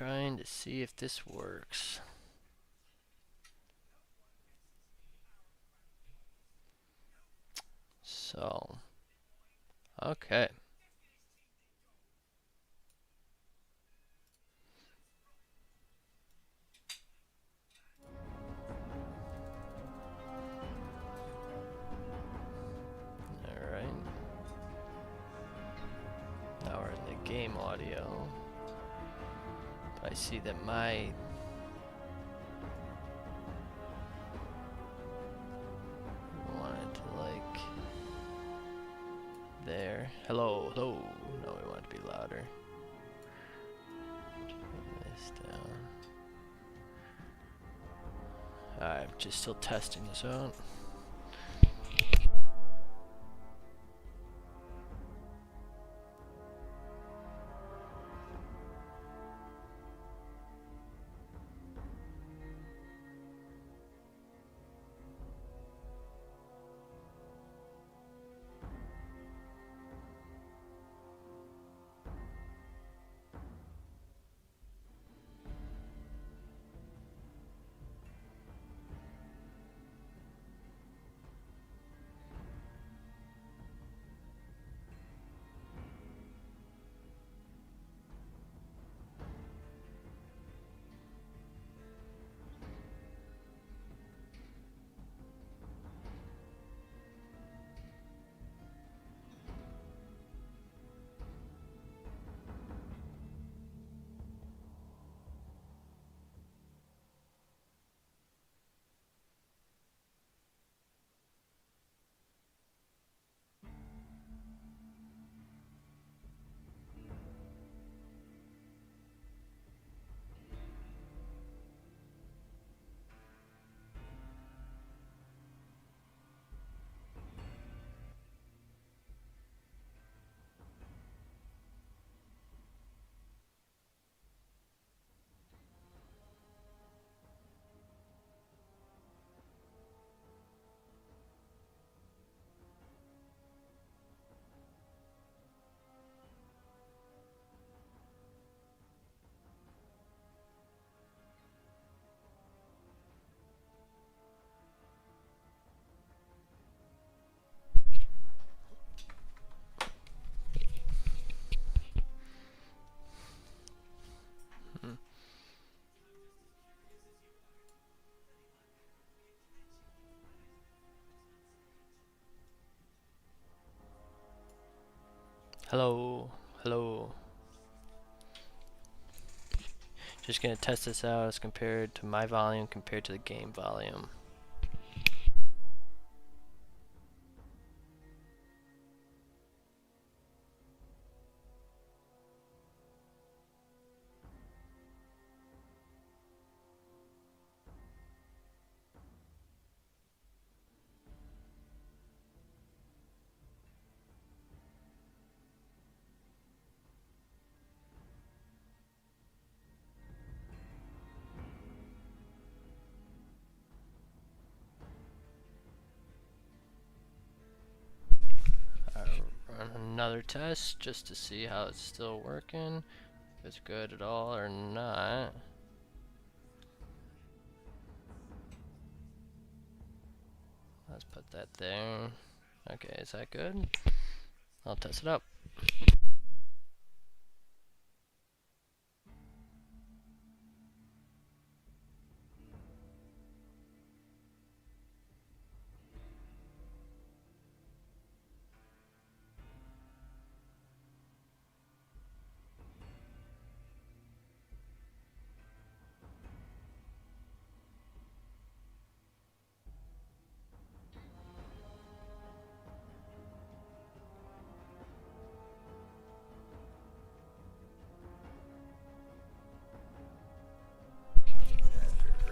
trying to see if this works. So, okay. Alright. Now we're in the game audio. But I see that my wanted to like there. Hello, hello. No, we want it to be louder. Turn this down. Alright, just still testing this out. Hello, hello. Just gonna test this out as compared to my volume compared to the game volume. Run another test just to see how it's still working, if it's good at all or not. Let's put that there. Okay, is that good? I'll test it up.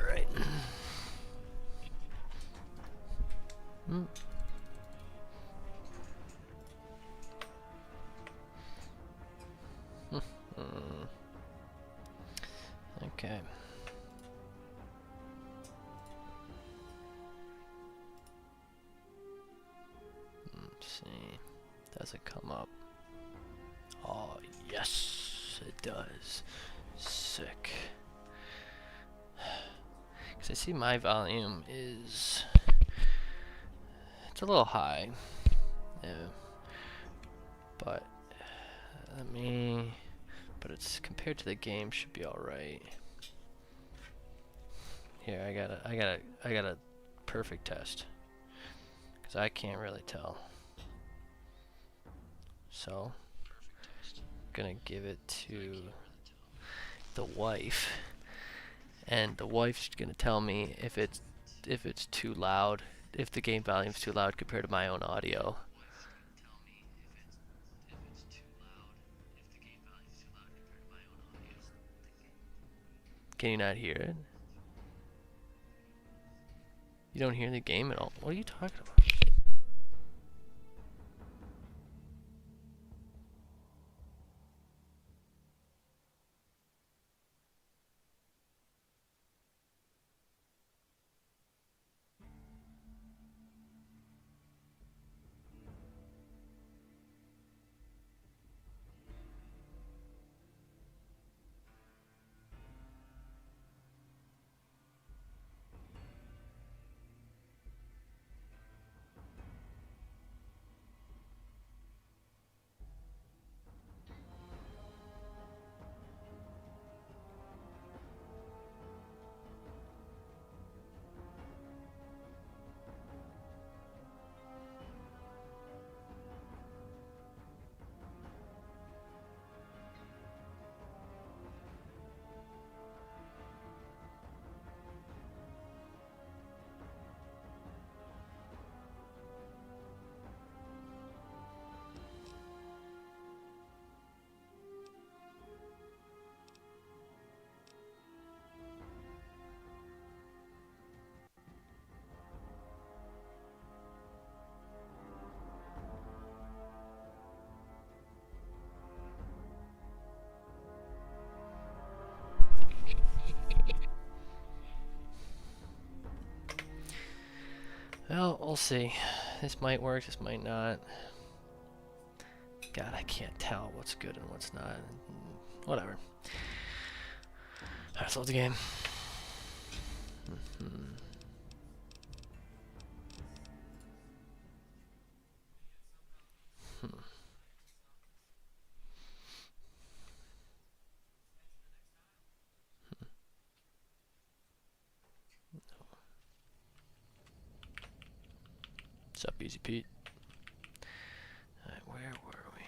Right. Okay. Let's see. Does it come up? Oh, yes, it does. Sick. Because I see my volume is... It's a little high. Yeah. But... Let me... But it's compared to the game should be alright. Here, I got a perfect test. Because I can't really tell. So... Gonna give it to the wife, and the wife's gonna tell me if it's too loud, if the game volume's too loud compared to my own audio. Can you not hear it? You don't hear the game at all? What are you talking about? Well, we'll see. This might work, this might not. God, I can't tell what's good and what's not. Whatever. Alright, let's load the game. What's up, Easy Pete? Alright, where were we?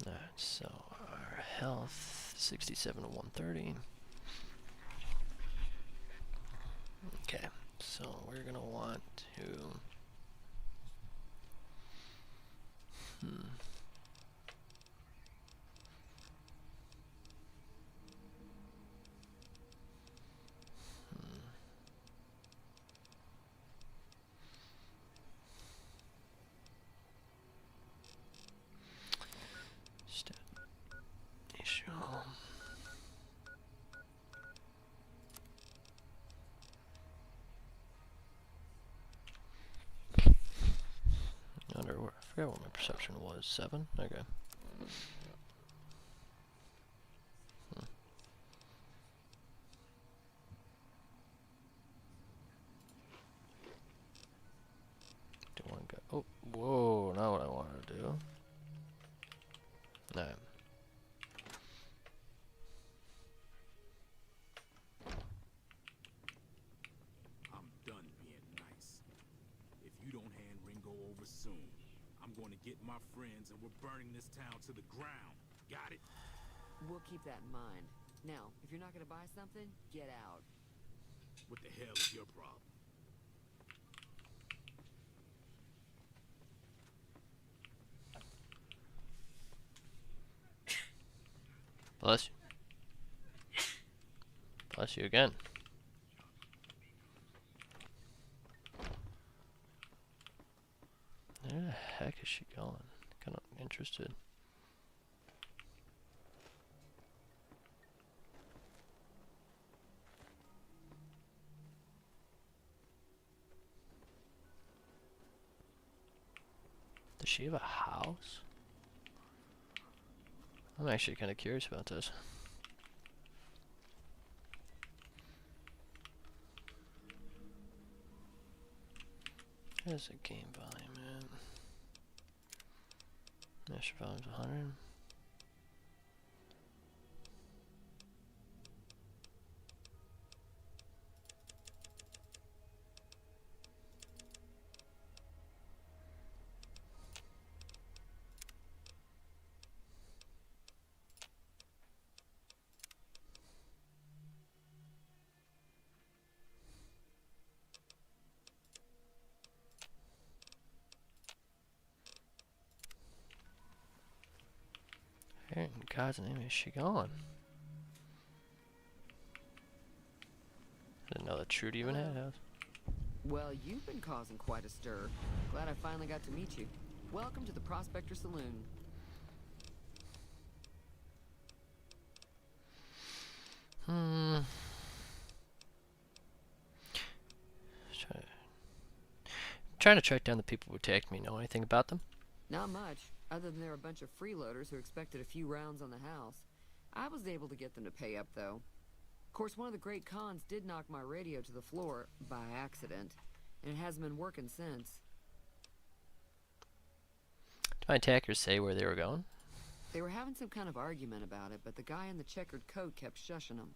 Alright, so our health, 67 to 130. Okay, so we're gonna want to... Issue. I forgot what my perception was. 7? Okay. Do I want to go? Oh, whoa! Not what I wanted to do. No. I'm done being nice. If you don't hand Ringo over soon, I'm going to get my friends and we're burning this town to the ground. Got it? We'll keep that in mind. Now, if you're not gonna buy something, get out. What the hell is your problem? Bless you. Bless you again. Where the heck is she going? Kind of interested. Does she have a house? I'm actually kind of curious about this. There's a game volume, man. Master volume's 100. Where in God's name is she going? I didn't know that Trudy even had a house. Well, you've been causing quite a stir. Glad I finally got to meet you. Welcome to the Prospector Saloon. Trying to track down the people who attacked me. Know anything about them? Not much, other than they're a bunch of freeloaders who expected a few rounds on the house. I was able to get them to pay up, though. Of course, one of the great cons did knock my radio to the floor by accident, and it hasn't been working since. Did my attackers say where they were going? They were having some kind of argument about it, but the guy in the checkered coat kept shushing them.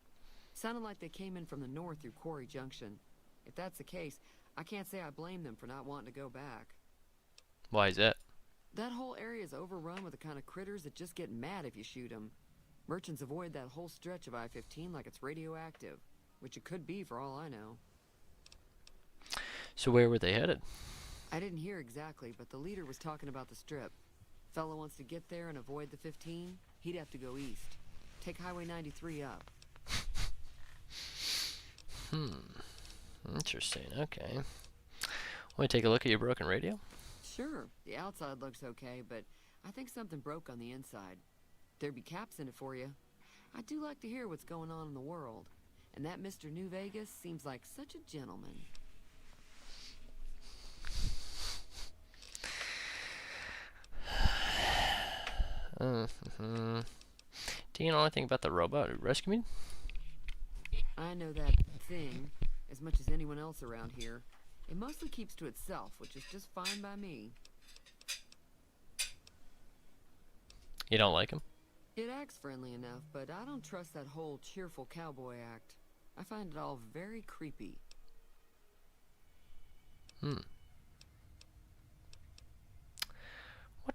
Sounded like they came in from the north through Quarry Junction. If that's the case, I can't say I blame them for not wanting to go back. Why is that? That whole area is overrun with the kind of critters that just get mad if you shoot them. Merchants avoid that whole stretch of I-15 like it's radioactive, which it could be for all I know. So where were they headed? I didn't hear exactly, but the leader was talking about the strip. Fellow wants to get there and avoid the 15, he'd have to go east. Take Highway 93 up. Interesting, okay. Want to take a look at your broken radio? Sure, the outside looks okay, but I think something broke on the inside. There'd be caps in it for you. I do like to hear what's going on in the world. And that Mr. New Vegas seems like such a gentleman. Do you know anything about the robot who rescued me? I know that thing as much as anyone else around here. It mostly keeps to itself, which is just fine by me. You don't like him? It acts friendly enough, but I don't trust that whole cheerful cowboy act. I find it all very creepy. What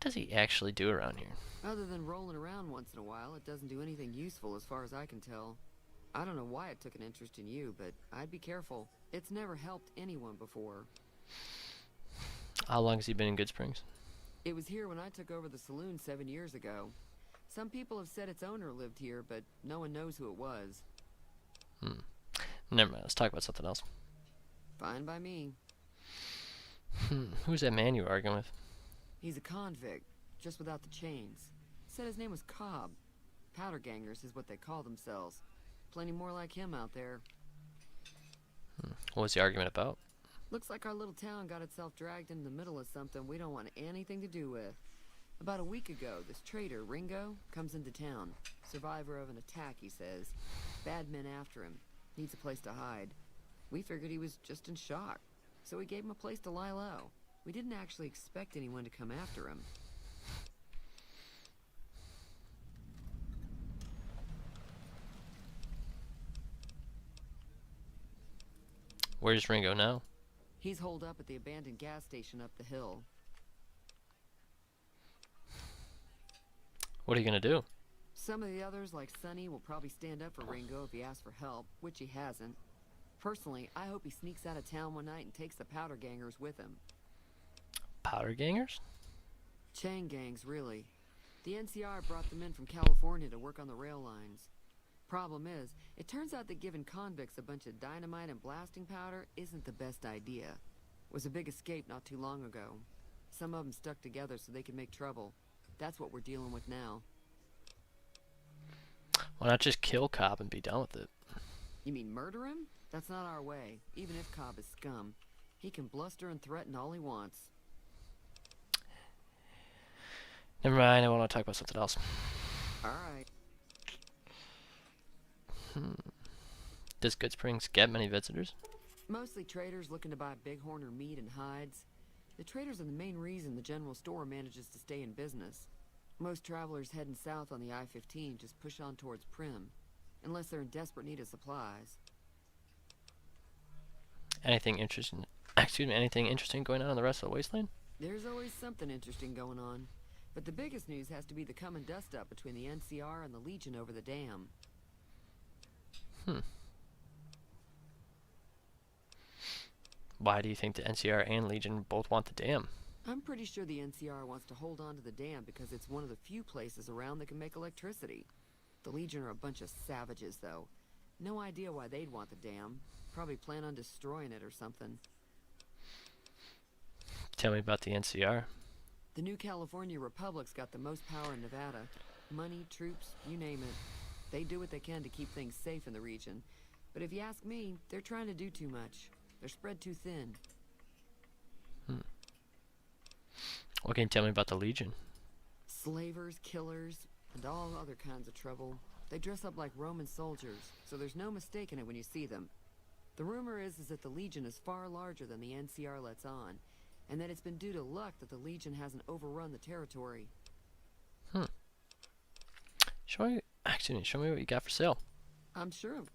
does he actually do around here? Other than rolling around once in a while, it doesn't do anything useful as far as I can tell. I don't know why it took an interest in you, but I'd be careful. It's never helped anyone before. How long has he been in Goodsprings? It was here when I took over the saloon 7 years ago. Some people have said its owner lived here, but no one knows who it was. Never mind, let's talk about something else. Fine by me. Who's that man you were arguing with? He's a convict, just without the chains. Said his name was Cobb. Powder gangers is what they call themselves. Plenty more like him out there. What was the argument about? Looks like our little town got itself dragged into the middle of something we don't want anything to do with. About a week ago, this trader, Ringo, comes into town. Survivor of an attack, he says. Bad men after him. Needs a place to hide. We figured he was just in shock, so we gave him a place to lie low. We didn't actually expect anyone to come after him. Where's Ringo now? He's holed up at the abandoned gas station up the hill. What are you gonna do? Some of the others, like Sonny, will probably stand up for Ringo if he asks for help, which he hasn't. Personally, I hope he sneaks out of town one night and takes the powder gangers with him. Powder gangers? Chain gangs, really. The NCR brought them in from California to work on the rail lines. Problem is, it turns out that giving convicts a bunch of dynamite and blasting powder isn't the best idea. It was a big escape not too long ago. Some of them stuck together so they could make trouble. That's what we're dealing with now. Why not just kill Cobb and be done with it? You mean murder him? That's not our way, even if Cobb is scum. He can bluster and threaten all he wants. Never mind, I want to talk about something else. All right. Does Goodsprings get many visitors? Mostly traders looking to buy bighorn or meat and hides. The traders are the main reason the general store manages to stay in business. Most travelers heading south on the I-15 just push on towards Prim, unless they're in desperate need of supplies. Anything interesting? Excuse me. Anything interesting going on in the rest of the wasteland? There's always something interesting going on. But the biggest news has to be the coming dust-up between the NCR and the Legion over the dam. Why do you think the NCR and Legion both want the dam? I'm pretty sure the NCR wants to hold on to the dam because it's one of the few places around that can make electricity. The Legion are a bunch of savages, though. No idea why they'd want the dam. Probably plan on destroying it or something. Tell me about the NCR. The new California Republic's got the most power in Nevada. Money, troops, you name it. They do what they can to keep things safe in the region. But if you ask me, they're trying to do too much. They're spread too thin. What can you tell me about the Legion? Slavers, killers, and all other kinds of trouble. They dress up like Roman soldiers, so there's no mistaking it when you see them. The rumor is that the Legion is far larger than the NCR lets on, and that it's been due to luck that the Legion hasn't overrun the territory. Show me what you got for sale. I'm sure of.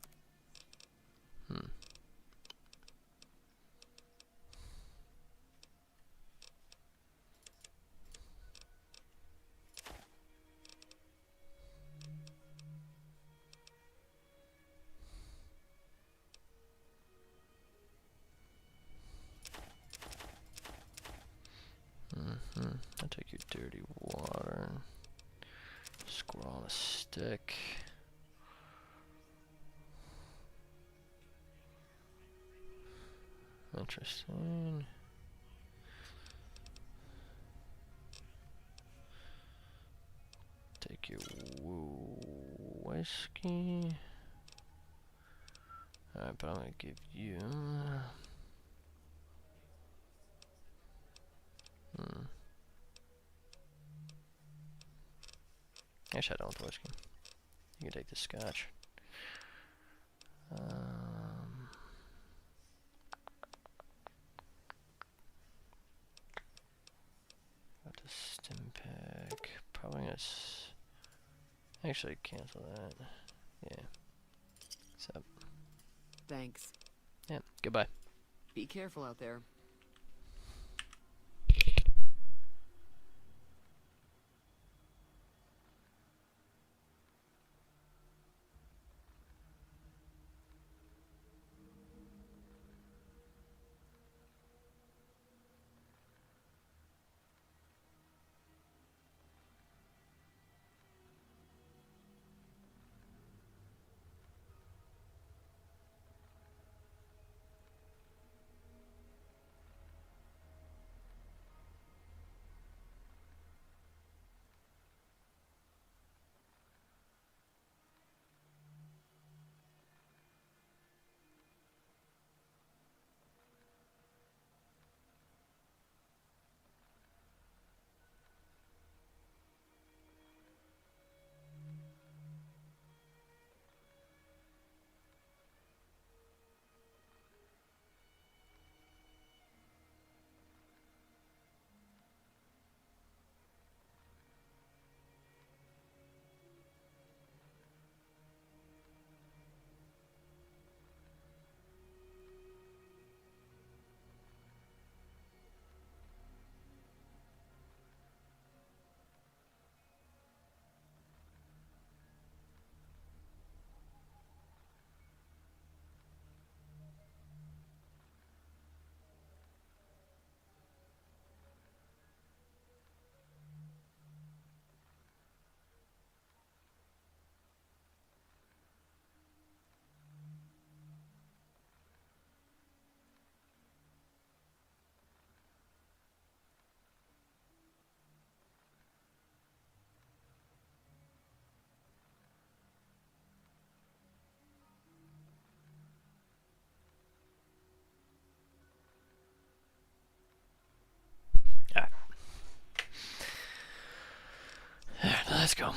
I'll take your dirty water. Squirrel on a stick. Interesting. Take your whiskey. Alright, but I'm gonna give you. Actually, I don't want the whiskey. You can take the scotch. Got the stim pack. Probably gonna actually cancel that. Yeah. Except. Thanks. Yeah. Goodbye. Be careful out there. Alright, let's go.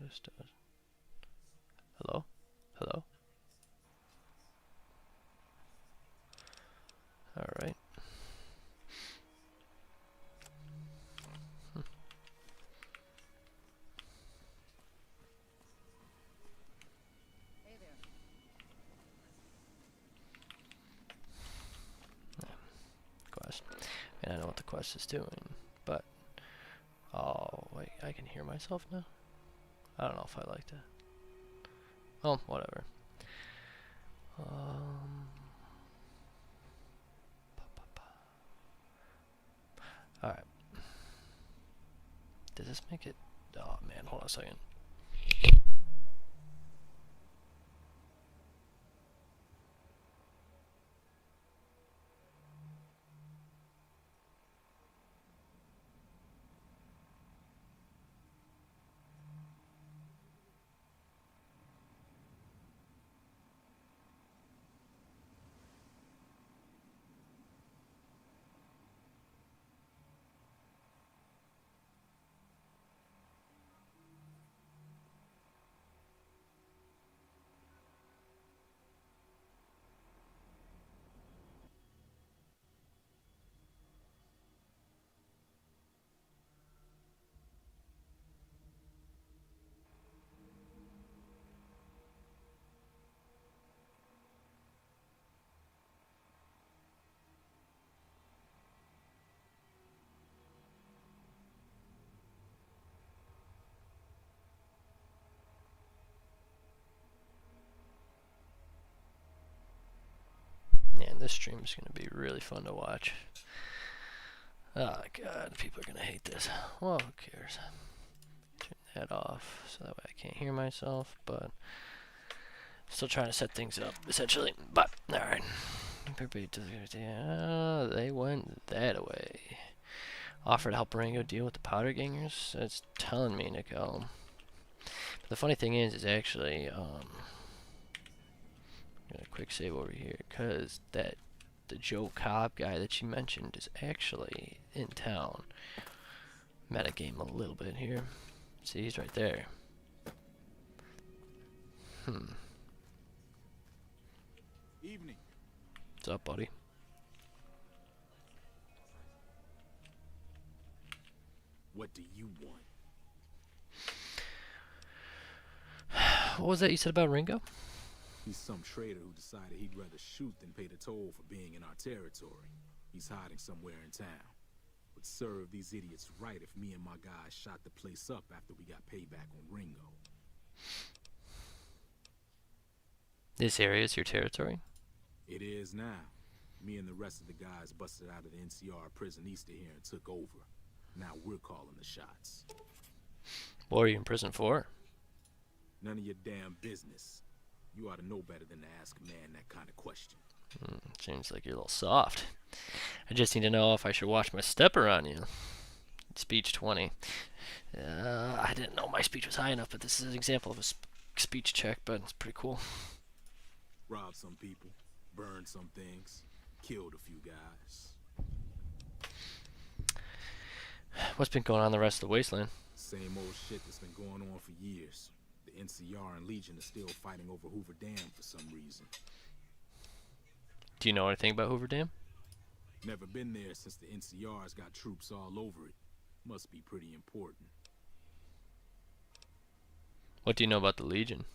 this does. Hello? Hello? Alright. Hey there. Quest. And I know what the quest is doing, but... Oh, wait, I can hear myself now? I don't know if I like that. Oh, whatever. Alright. Does this make it... Oh, man, hold on a second. Man, this stream is going to be really fun to watch. Oh god, people are going to hate this. Well, who cares? Turn that off so that way I can't hear myself, but still trying to set things up, essentially. But, alright. They went that way. Offer to help Rango deal with the powder gangers? It's telling me to go. But the funny thing is actually, I'm gonna quick save over here, because the Joe Cobb guy that you mentioned is actually in town. Metagame a little bit here. See, he's right there. Evening. What's up, buddy? What do you want? What was that you said about Ringo? He's some trader who decided he'd rather shoot than pay the toll for being in our territory. He's hiding somewhere in town. Would serve these idiots right if me and my guys shot the place up after we got payback on Ringo. This area is your territory? It is now. Me and the rest of the guys busted out of the NCR prison east of here and took over. Now we're calling the shots. What are you in prison for? None of your damn business. You ought to know better than to ask a man that kind of question. Seems like you're a little soft. I just need to know if I should watch my step around you. Speech 20. I didn't know my speech was high enough, but this is an example of a speech check, but it's pretty cool. Robbed some people, burned some things, killed a few guys. What's been going on in the rest of the wasteland? Same old shit that's been going on for years. The NCR and Legion are still fighting over Hoover Dam for some reason. Do you know anything about Hoover Dam? Never been there since the NCR's got troops all over it. Must be pretty important. What do you know about the Legion?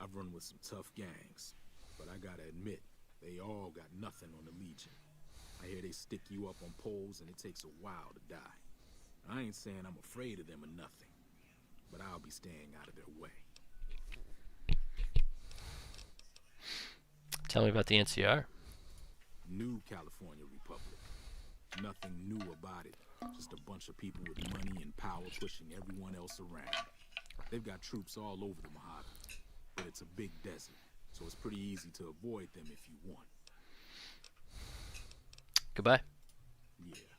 I've run with some tough gangs, but I gotta admit, they all got nothing on the Legion. I hear they stick you up on poles and it takes a while to die. I ain't saying I'm afraid of them or nothing, but I'll be staying out of their way. Tell me about the NCR. New California Republic. Nothing new about it. Just a bunch of people with money and power pushing everyone else around. They've got troops all over the Mojave, but it's a big desert, so it's pretty easy to avoid them if you want. Goodbye. Yeah.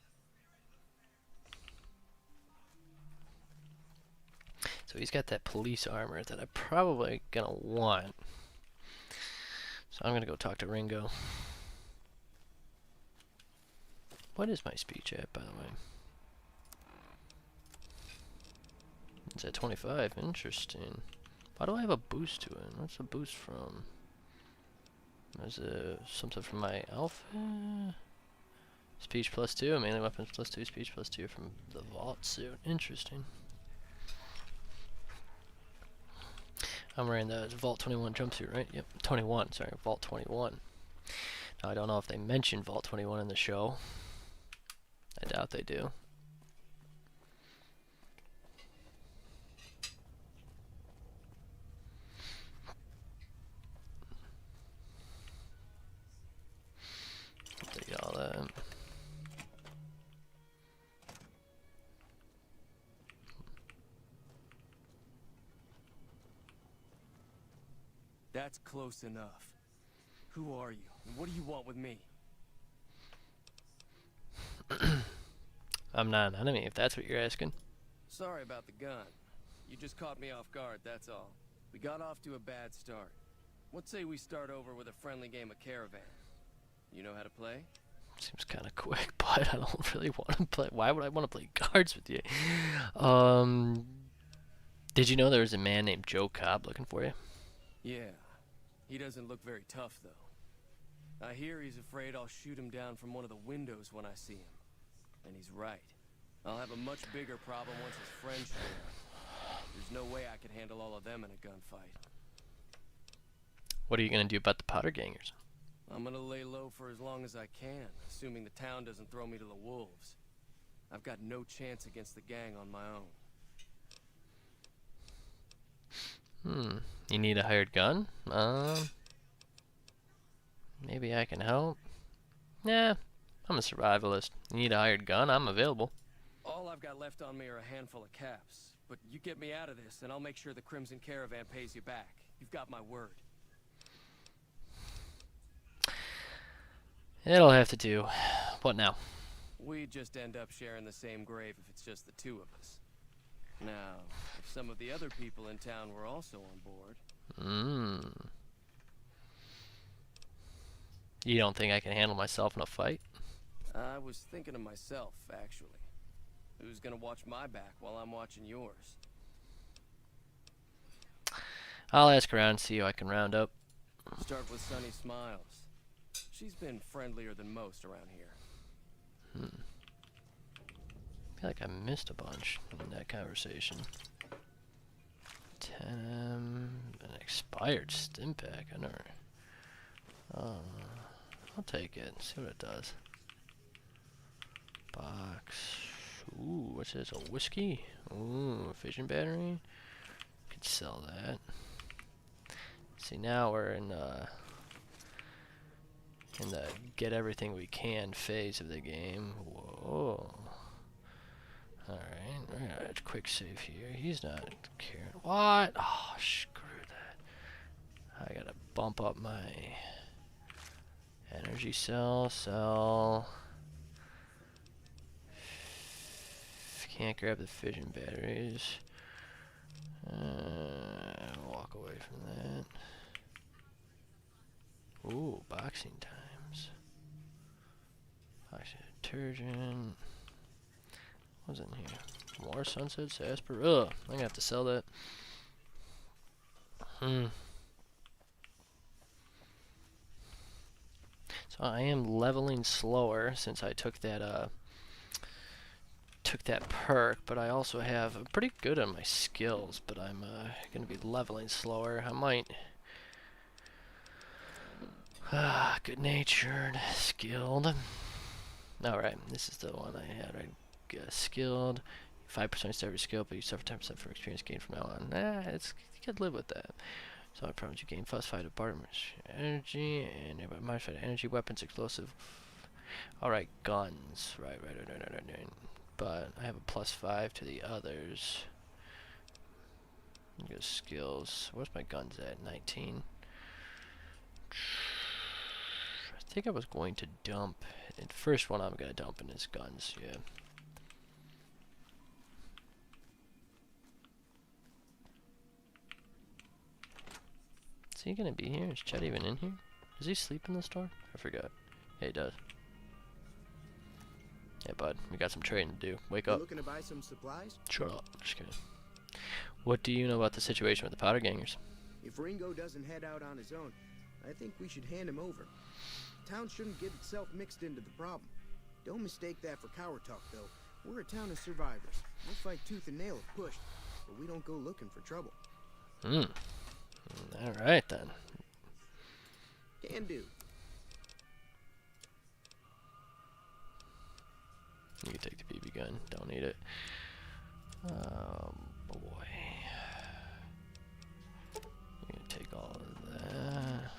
So he's got that police armor that I'm probably gonna want. So I'm gonna go talk to Ringo. What is my speech at, by the way? It's at 25. Interesting. Why do I have a boost to it? What's the boost from? Is it something from my alpha? Speech +2, melee weapons +2, speech +2 from the vault suit. Interesting. I'm wearing the Vault 21 jumpsuit, right? Yep, 21, sorry, Vault 21. Now, I don't know if they mentioned Vault 21 in the show. I doubt they do. Take all that. That's close enough. Who are you? And what do you want with me? I'm not an enemy, if that's what you're asking. Sorry about the gun. You just caught me off guard, that's all. We got off to a bad start. What say we start over with a friendly game of Caravan? You know how to play? Seems kind of quick, but I don't really want to play. Why would I want to play cards with you? Did you know there was a man named Joe Cobb looking for you? Yeah. He doesn't look very tough, though. I hear he's afraid I'll shoot him down from one of the windows when I see him. And he's right. I'll have a much bigger problem once his friends show up. There's no way I could handle all of them in a gunfight. What are you going to do about the powder gangers? I'm gonna lay low for as long as I can, assuming the town doesn't throw me to the wolves. I've got no chance against the gang on my own. You need a hired gun? Maybe I can help. Nah, I'm a survivalist. You need a hired gun? I'm available. All I've got left on me are a handful of caps. But you get me out of this, and I'll make sure the Crimson Caravan pays you back. You've got my word. It'll have to do. What now? We just end up sharing the same grave if it's just the two of us. Now, if some of the other people in town were also on board... You don't think I can handle myself in a fight? I was thinking of myself, actually. Who's gonna watch my back while I'm watching yours? I'll ask around and see who I can round up. Start with Sunny Smiles. She's been friendlier than most around here. I feel like I missed a bunch in that conversation. 10 an expired stim pack. I never. I'll take it. See what it does. Box. Ooh, what's this? A whiskey? Ooh, a fission battery. Could sell that. See, now we're in the get everything we can phase of the game. Whoa. Alright, we're gonna quick save here. He's not caring. What? Oh, screw that. I gotta bump up my energy cell. Can't grab the fission batteries. Walk away from that. Ooh, boxing times. Boxing detergent. What's in here? More Sunset Sarsaparilla. Ugh, I'm gonna have to sell that. So I am leveling slower since I took that perk, but I also have I'm pretty good on my skills, but I'm gonna be leveling slower. I might good natured, skilled. Alright, this is the one I had, right? Skilled. 5% to every skill, but you suffer 10% for experience gain from now on. You could live with that. So I promise you gain +5 to barter energy and modified energy, weapons, explosive. Alright, guns. Right. But I have a +5 to the others. Go skills. Where's my guns at? 19. I think I was going to dump. The first one I'm going to dump in is guns, yeah. Is he going to be here? Is Chet even in here? Does he sleep in the store? I forgot. Yeah, he does. Yeah, bud, we got some trading to do. Wake up. Looking to buy some supplies? Shut up. Just kidding. What do you know about the situation with the powder gangers? If Ringo doesn't head out on his own, I think we should hand him over. Town shouldn't get itself mixed into the problem. Don't mistake that for coward talk, though. We're a town of survivors. We'll fight tooth and nail if pushed, but we don't go looking for trouble. Alright then. Can do. You can take the BB gun. Don't need it. Boy. You're gonna take all of that.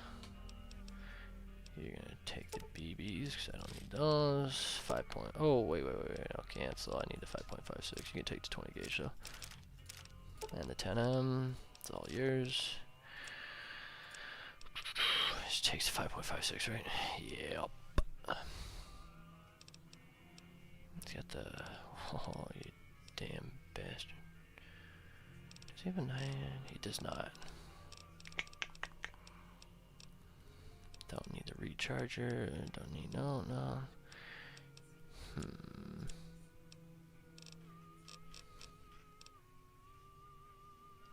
You're gonna take the BBs because I don't need those. 5 point. Oh wait. I'll cancel. I need the 5.56. You can take the 20 gauge though. And the 10M. It's all yours. This takes 5.56, right? Yep. He's got the. Oh, you damn bastard. Does he have a 9? He does not. Don't need the recharger. Don't need. No.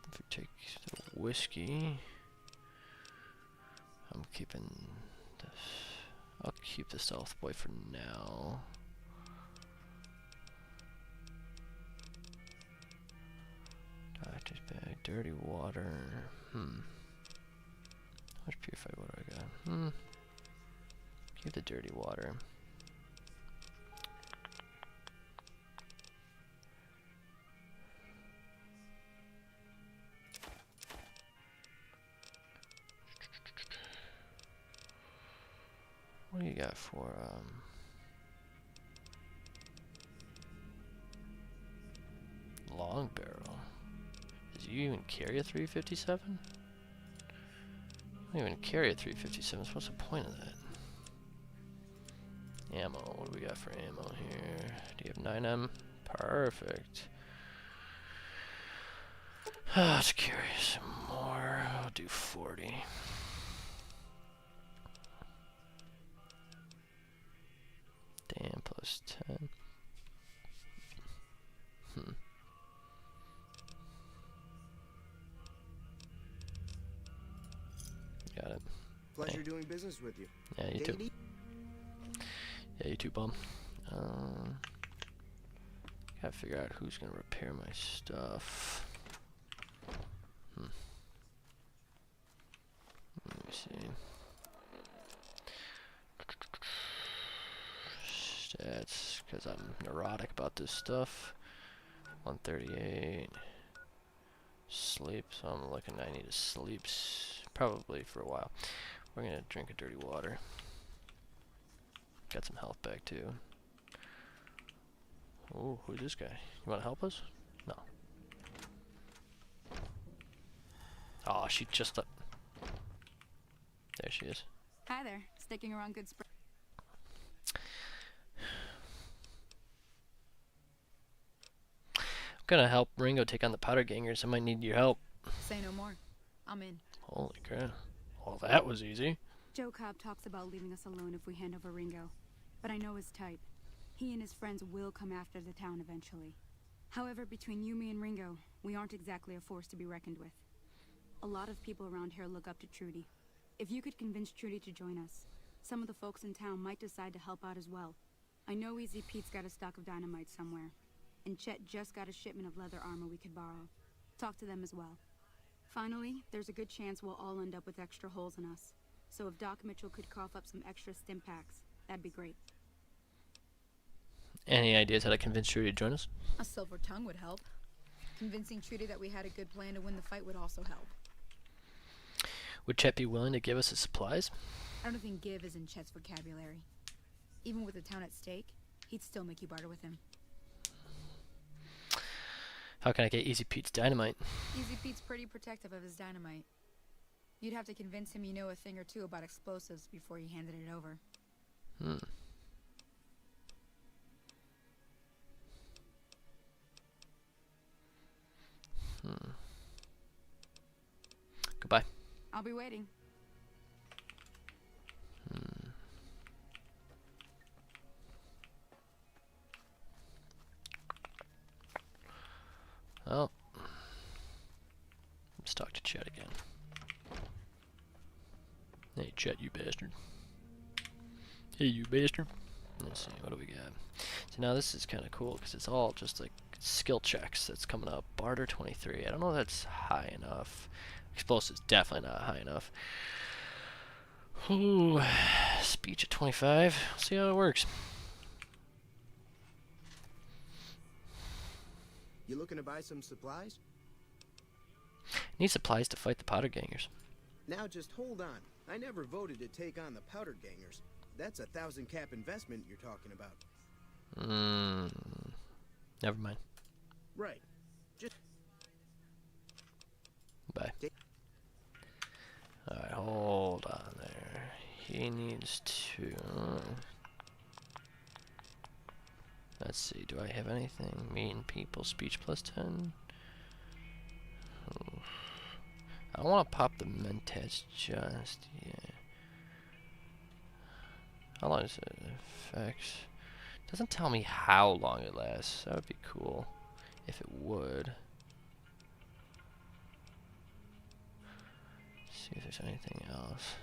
If we take the whiskey, I'm keeping this. I'll keep the stealth boy for now. Doctor's bag, dirty water. How much purified water I got? Keep the dirty water. What do you got for long barrel? Did you even carry a 357? I don't even carry a 357, so what's the point of that? Ammo, what do we got for ammo here? Do you have 9M? Perfect. Let's carry some more. I'll do 40. Damn, plus 10. Got it. Pleasure doing business with you. Yeah, you too. Lady? Yeah, you too, bum. Gotta figure out who's gonna repair my stuff. Let me see. Stats, because I'm neurotic about this stuff. 138. Sleep, so I'm looking, I need to sleep probably for a while. We're gonna drink a dirty water. Got some health back too. Oh, who's this guy? You wanna help us? No. Oh, she just there she is. Hi there. Sticking around Goodsprings. I'm gonna help Ringo take on the powder gangers. I might need your help. Say no more. I'm in. Holy crap. Well, that was easy. Joe Cobb talks about leaving us alone if we hand over Ringo. But I know his type. He and his friends will come after the town eventually. However, between you, me, and Ringo, we aren't exactly a force to be reckoned with. A lot of people around here look up to Trudy. If you could convince Trudy to join us, some of the folks in town might decide to help out as well. I know Easy Pete's got a stock of dynamite somewhere, and Chet just got a shipment of leather armor we could borrow. Talk to them as well. Finally, there's a good chance we'll all end up with extra holes in us. So if Doc Mitchell could cough up some extra stim packs, that'd be great. Any ideas how to convince Trudy to join us? A silver tongue would help. Convincing Trudy that we had a good plan to win the fight would also help. Would Chet be willing to give us his supplies? I don't think give is in Chet's vocabulary. Even with the town at stake, he'd still make you barter with him. How can I get Easy Pete's dynamite? Easy Pete's pretty protective of his dynamite. You'd have to convince him you know a thing or two about explosives before you handed it over. Goodbye. I'll be waiting. Oh. talk to Chet again. Hey, Chet, you bastard. Hey, you bastard. Let's see, what do we got? So now this is kind of cool because it's all just like skill checks that's coming up. Barter 23. I don't know if that's high enough. Explosives definitely not high enough. Ooh, speech at 25. See how it works. You looking to buy some supplies? Need supplies to fight the powder gangers. Now just hold on. I never voted to take on the powder gangers. That's 1,000 cap investment you're talking about. Never mind. Right. Just Bye. Alright, hold on there. He needs to... Let's see, do I have anything? Meeting people, speech plus 10? Oof. I don't want to pop the Mentats just yet. How long does it affects? Doesn't tell me how long it lasts. That would be cool if it would. See if there's anything else.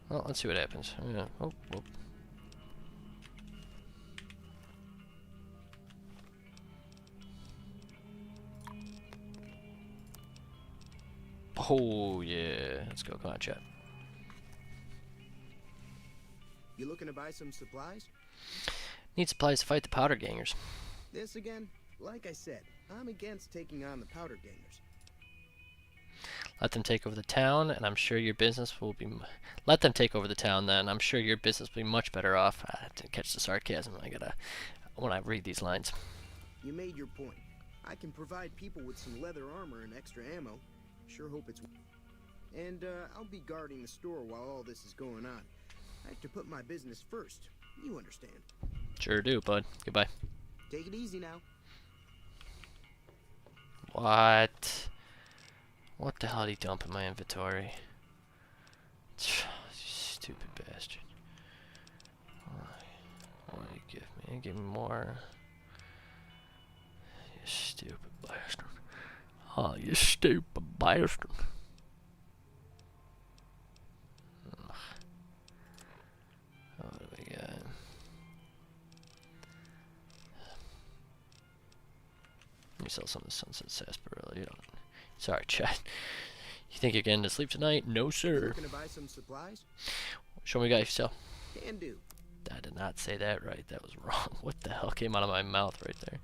Well, let's see what happens. Yeah. Oh, whoop. Oh yeah, let's go. Come on, chat. You looking to buy some supplies? Need supplies to fight the powder gangers. This again? Like I said, I'm against taking on the powder gangers. Let them take over the town, and I'm sure your business will be. Let them take over the town, then I'm sure your business will be much better off. I have to catch the sarcasm. I gotta when I read these lines. You made your point. I can provide people with some leather armor and extra ammo. Sure hope it's. And I'll be guarding the store while all this is going on. I have to put my business first. You understand? Sure do, bud. Goodbye. Take it easy now. What? What the hell did he dump in my inventory? Stupid bastard. What do you give me? Give me more. You stupid bastard. Oh, you stupid bastard. Ugh. What do we got? Let me sell some of the Sunset Sarsaparilla. You don't. Sorry, Chad. You think you're getting to sleep tonight? No, You sir. looking to buy some supplies? Show me what you got yourself. Can do. I did not say that right. That was wrong. What the hell came out of my mouth right there?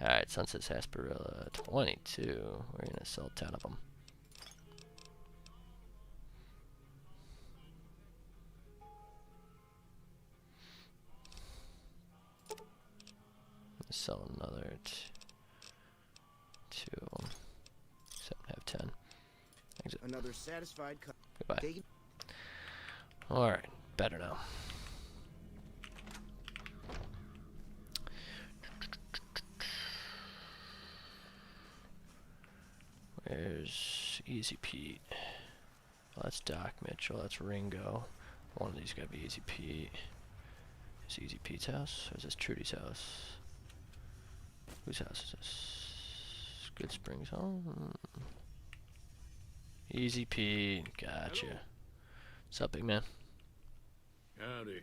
Alright, Sunset Sarsaparilla 22. We're gonna sell 10 of them. Sell another 2. 7, have 10. Exit. Another satisfied Goodbye. Take it. Alright, better now. Where's Easy Pete? Well, that's Doc Mitchell, that's Ringo. One of these gotta be Easy Pete. Is Easy Pete's house? Or is this Trudy's house? Whose house is this? Goodsprings. Oh. Easy Pete. Gotcha. Hello. What's up, big man? Howdy.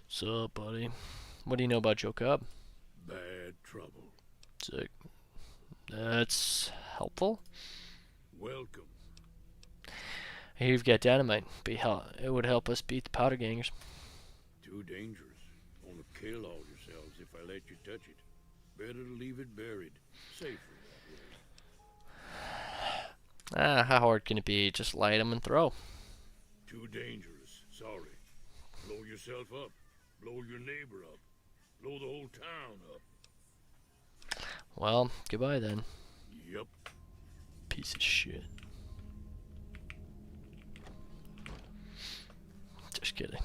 Sup, buddy? What do you know about Joe Cobb? Bad trouble. Sick. That's helpful. Welcome. Here you've got dynamite. It would help us beat the powder gangers. Too dangerous. Want to kill all yourselves if I let you touch it. Better to leave it buried. Safer that way. How hard can it be? Just light them and throw. Too dangerous. Sorry. Blow yourself up. Blow your neighbor up. Blow the whole town up. Well, goodbye then. Yup. Piece of shit. Just kidding.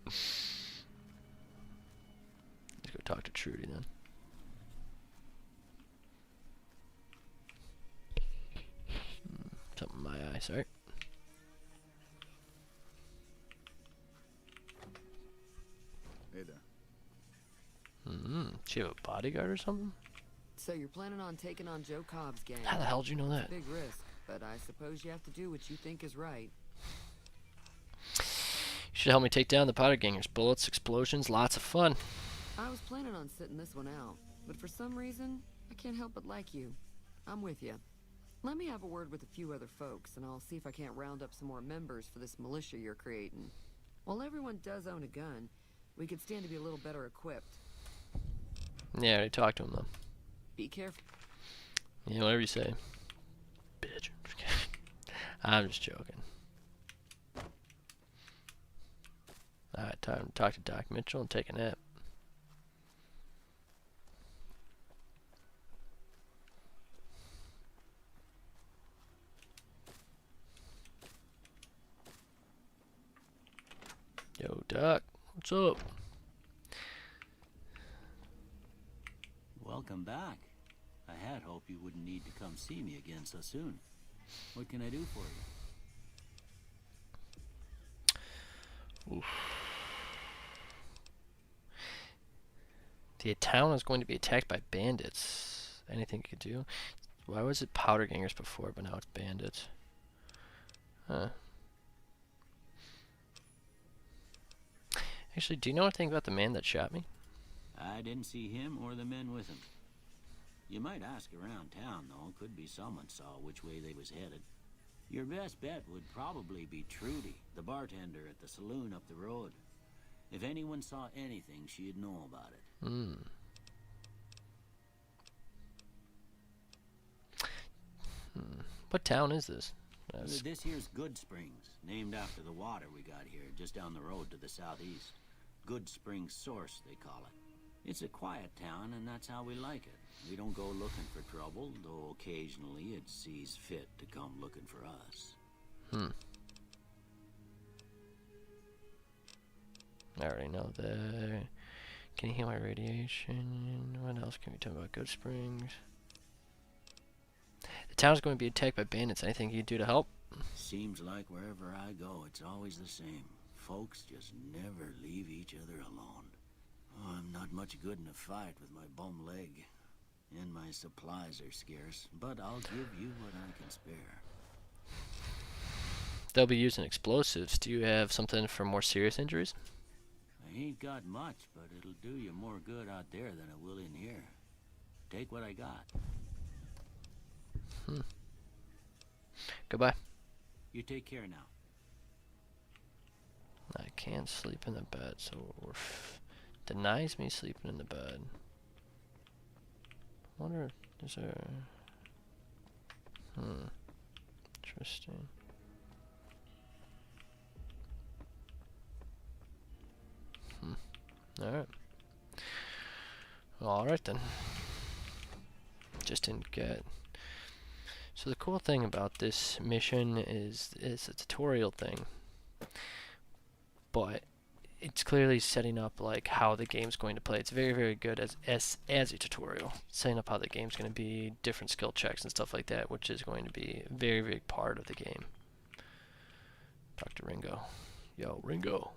Let's go talk to Trudy then. Something in my eye, sorry. Hey there. She have a bodyguard or something? So you're planning on taking on Joe Cobb's gang? How the hell did you know that? Big risk, but I suppose you have to do what you think is right. You should help me take down the powder gangers. Bullets, explosions, lots of fun. I was planning on sitting this one out, but for some reason, I can't help but like you. I'm with you. Let me have a word with a few other folks, and I'll see if I can't round up some more members for this militia you're creating. While everyone does own a gun, we could stand to be a little better equipped. Yeah, I already talked to him though. Be careful. Yeah, whatever you say. Bitch. I'm just joking. Alright, time to talk to Doc Mitchell and take a nap. Yo, Doc, what's up? Welcome back. I had hoped you wouldn't need to come see me again so soon. What can I do for you? Oof. The town is going to be attacked by bandits. Anything you could do? Why was it powder gangers before, but now it's bandits? Huh. Actually, do you know anything about the man that shot me? I didn't see him or the men with him. You might ask around town, though. Could be someone saw which way they was headed. Your best bet would probably be Trudy, the bartender at the saloon up the road. If anyone saw anything, she'd know about it. Hmm. What town is this? This here's Goodsprings, named after the water we got here, just down the road to the southeast. Goodsprings Source, they call it. It's a quiet town, and that's how we like it. We don't go looking for trouble, though occasionally it sees fit to come looking for us. I already know that. Can you heal my radiation? What else can we talk about? Goodsprings. The town's going to be attacked by bandits. Anything you can do to help? Seems like wherever I go, it's always the same. Folks just never leave each other alone. Oh, I'm not much good in a fight with my bum leg. And my supplies are scarce, but I'll give you what I can spare. They'll be using explosives. Do you have something for more serious injuries? I ain't got much, but it'll do you more good out there than it will in here. Take what I got. Goodbye. You take care now. I can't sleep in the bed, so denies me sleeping in the bed. Wonder if there's a... Interesting. Alright. Alright then. Just didn't get... So the cool thing about this mission is it's a tutorial thing. But it's clearly setting up like how the game's going to play. It's very, very good as a tutorial. Setting up how the game's going to be, different skill checks and stuff like that, which is going to be a very, very part of the game. Talk to Ringo. Yo, Ringo.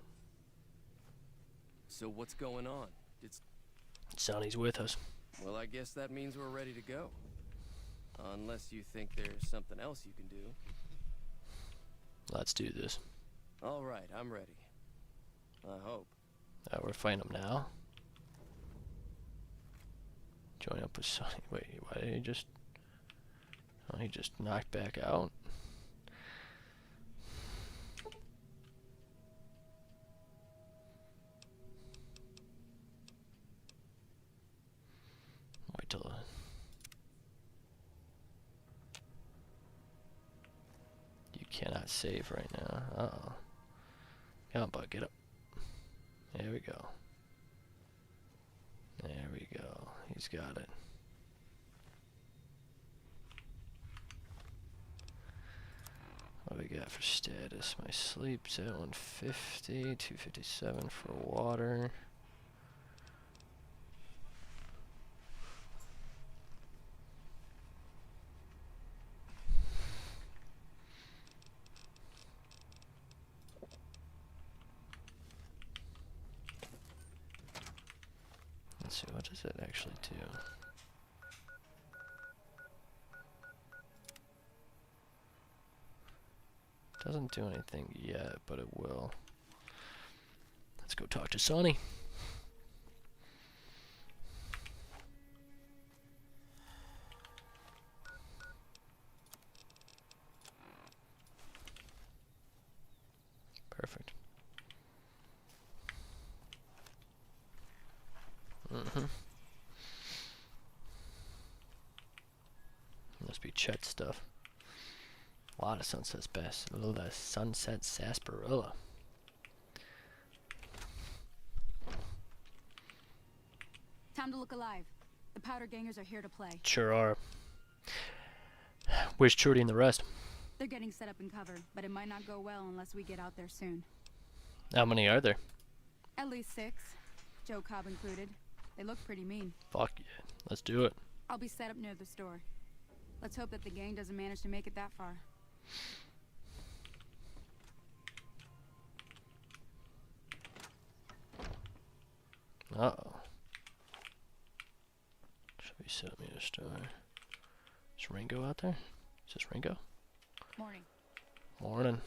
So what's going on? Sonny's with us. Well, I guess that means we're ready to go. Unless you think there's something else you can do. Let's do this. All right, I'm ready. I hope. We're fighting him now. Join up with Sonny. Wait, why did he just... Oh, he just knocked back out. Wait till... You cannot save right now. Uh-oh. Come on, bud, get up. There we go. There we go. He's got it. What do we got for status? My sleep's at 150, 257 for water. Let's see, what does it actually do? Doesn't do anything yet, but it will. Let's go talk to Sonny. Perfect. Must be Chet stuff. A lot of sunset sarsaparilla. Time to look alive. The powder gangers are here to play. Sure are. Where's Trudy and the rest? They're getting set up in cover, but it might not go well unless we get out there soon. How many are there? At least 6, Joe Cobb included. They look pretty mean. Fuck yeah. Let's do it. I'll be set up near the store. Let's hope that the gang doesn't manage to make it that far. Uh-oh. Should we set up near the store? Is Ringo out there? Is this Ringo? Morning. Morning.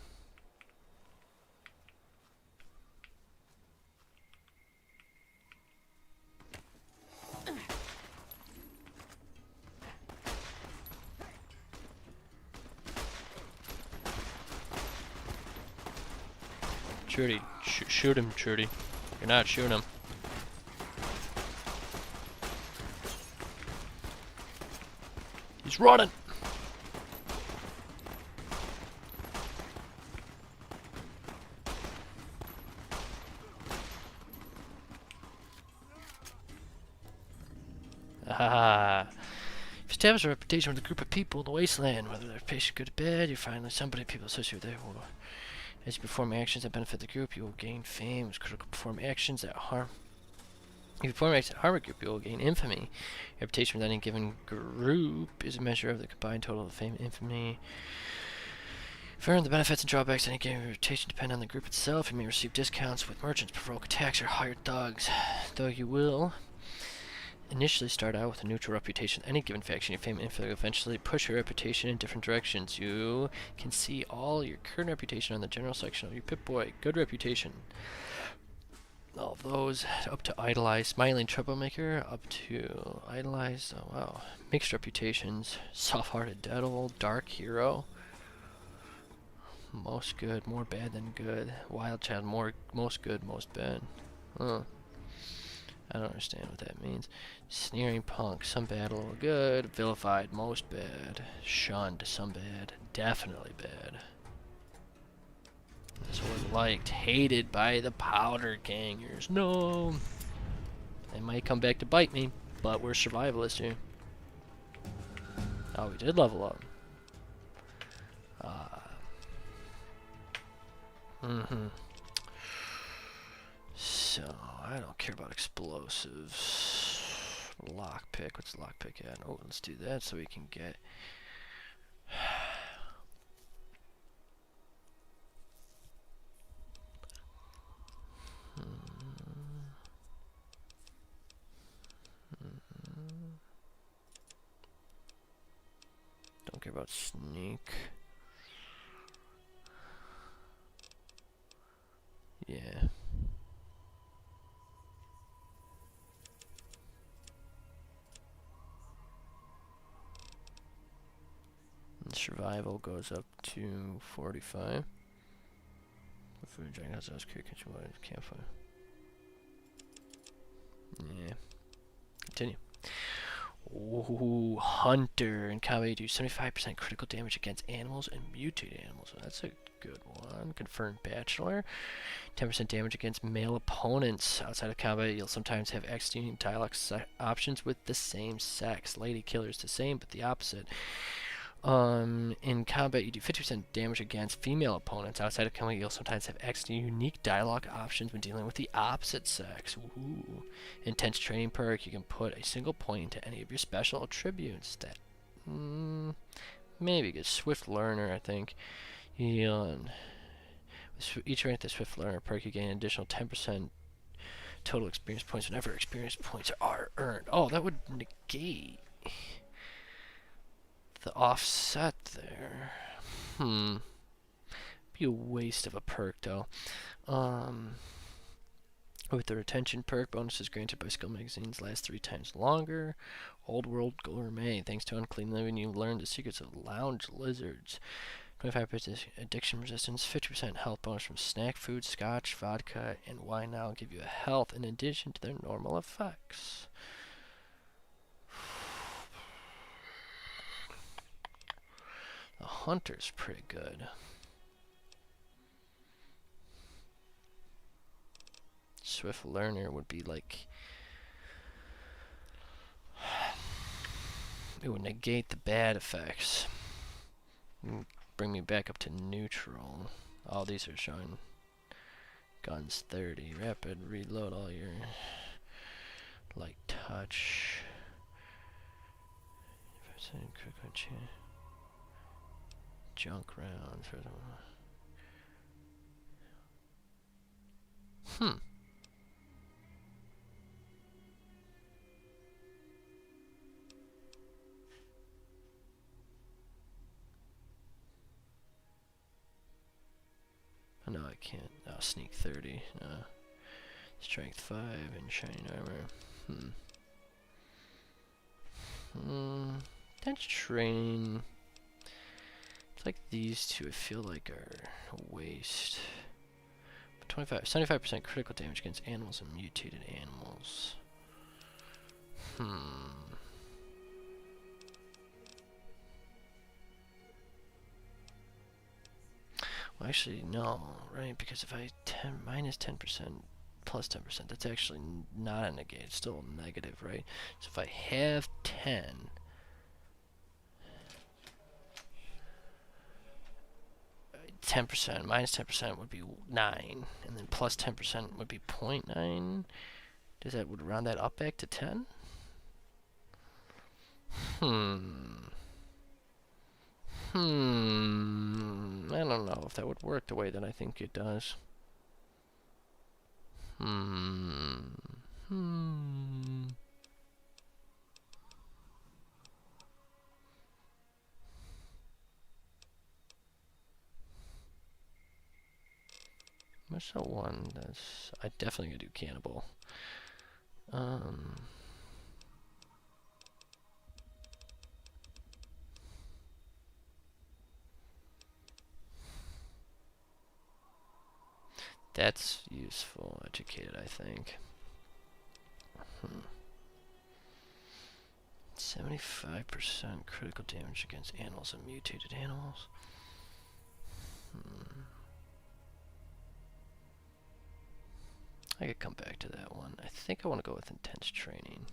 Trudy, shoot him, Trudy. You're not shooting him. He's running! Ah. If you establish a reputation with a group of people in the wasteland, whether they're patient, good or bad, you find that somebody people associate with their war. As you perform actions that benefit the group, you will gain fame. As critical perform actions that harm. If you perform actions that harm a group, you will gain infamy. Reputation with any given group is a measure of the combined total of fame and infamy. Further, the benefits and drawbacks of any given reputation depend on the group itself. You may receive discounts with merchants, provoke attacks, or hire thugs. Though you will initially start out with a neutral reputation. Any given faction, your fame and infamy will eventually push your reputation in different directions. You can see all your current reputation on the general section of your Pip-Boy. Good reputation. All of those up to idolize, smiling troublemaker, up to idolize, oh wow. Mixed reputations, soft-hearted devil, dark hero. Most good, more bad than good. Wild child, most good, most bad. Huh. I don't understand what that means. Sneering punk, some bad, a little good. Vilified, most bad. Shunned, some bad. Definitely bad. This one liked, hated by the powder gangers. No! They might come back to bite me, but we're survivalists here. Oh, we did level up. So, I don't care about explosives. Lockpick, what's lockpick at? Oh, let's do that so we can get... Don't care about sneak. Yeah. And survival goes up to 45. Food dragon has those kitchen campfire. Yeah. Continue. Ooh, Hunter. In combat, you do 75% critical damage against animals and mutated animals. So that's a good one. Confirmed Bachelor. 10% damage against male opponents. Outside of combat, you'll sometimes have extra dialogue options with the same sex. Lady Killer is the same, but the opposite. In combat, you do 50% damage against female opponents. Outside of combat, you'll sometimes have extra unique dialogue options when dealing with the opposite sex. Ooh. Intense training perk, you can put a single point into any of your special attributes. That, maybe good. Swift Learner, I think. With each rank the Swift Learner perk, you gain an additional 10% total experience points whenever experience points are earned. Oh, that would negate the offset there. Be a waste of a perk though. With the retention perk, bonuses granted by skill magazines last 3 times longer. Old World Gourmet. Thanks to Unclean Living, you learn the secrets of lounge lizards. 25% addiction resistance, 50% health bonus from snack food, scotch, vodka, and wine now give you a health in addition to their normal effects. The Hunter's pretty good. Swift Learner would be like... It would negate the bad effects. Bring me back up to neutral. All these are showing guns 30. Rapid reload all your light touch. Junk rounds. Oh, no, I can't. Oh, sneak 30. Strength 5 and shining armor. Intense training. It's like these two I feel like are a waste. But 75% critical damage against animals and mutated animals. Well, actually, no, right? Because if I minus 10%, plus 10%, that's actually not a negate. It's still a negative, right? So if I have 10, %, minus 10% would be 9, and then plus 10% would be 0.9. Does that would round that up back to 10? I don't know if that would work the way that I think it does. What's the one that's... I definitely gonna do cannibal. That's useful, educated, I think. 75% critical damage against animals and mutated animals. I could come back to that one. I think I want to go with intense training.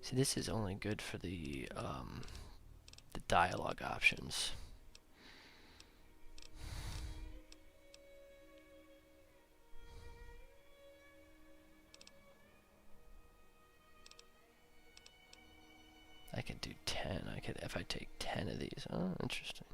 See, this is only good for the dialogue options. I could do 10. I could, if I take 10 of these. Oh, interesting.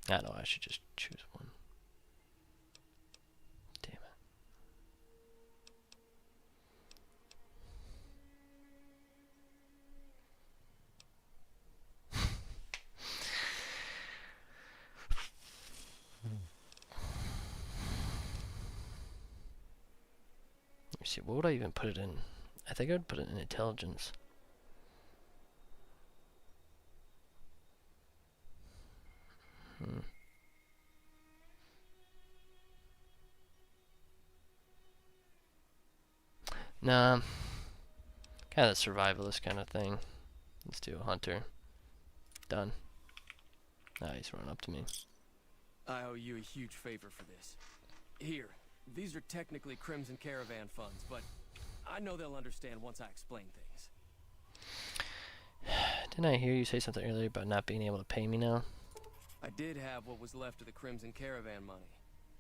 I know, I should just choose one. Damn it. Let me see, what would I even put it in? I think I would put it in intelligence. Nah, kind of survivalist kind of thing. Let's do a hunter. Done. Ah, he's running up to me. I owe you a huge favor for this. Here, these are technically Crimson Caravan funds, but I know they'll understand once I explain things. Didn't I hear you say something earlier about not being able to pay me now? I did have what was left of the Crimson Caravan money,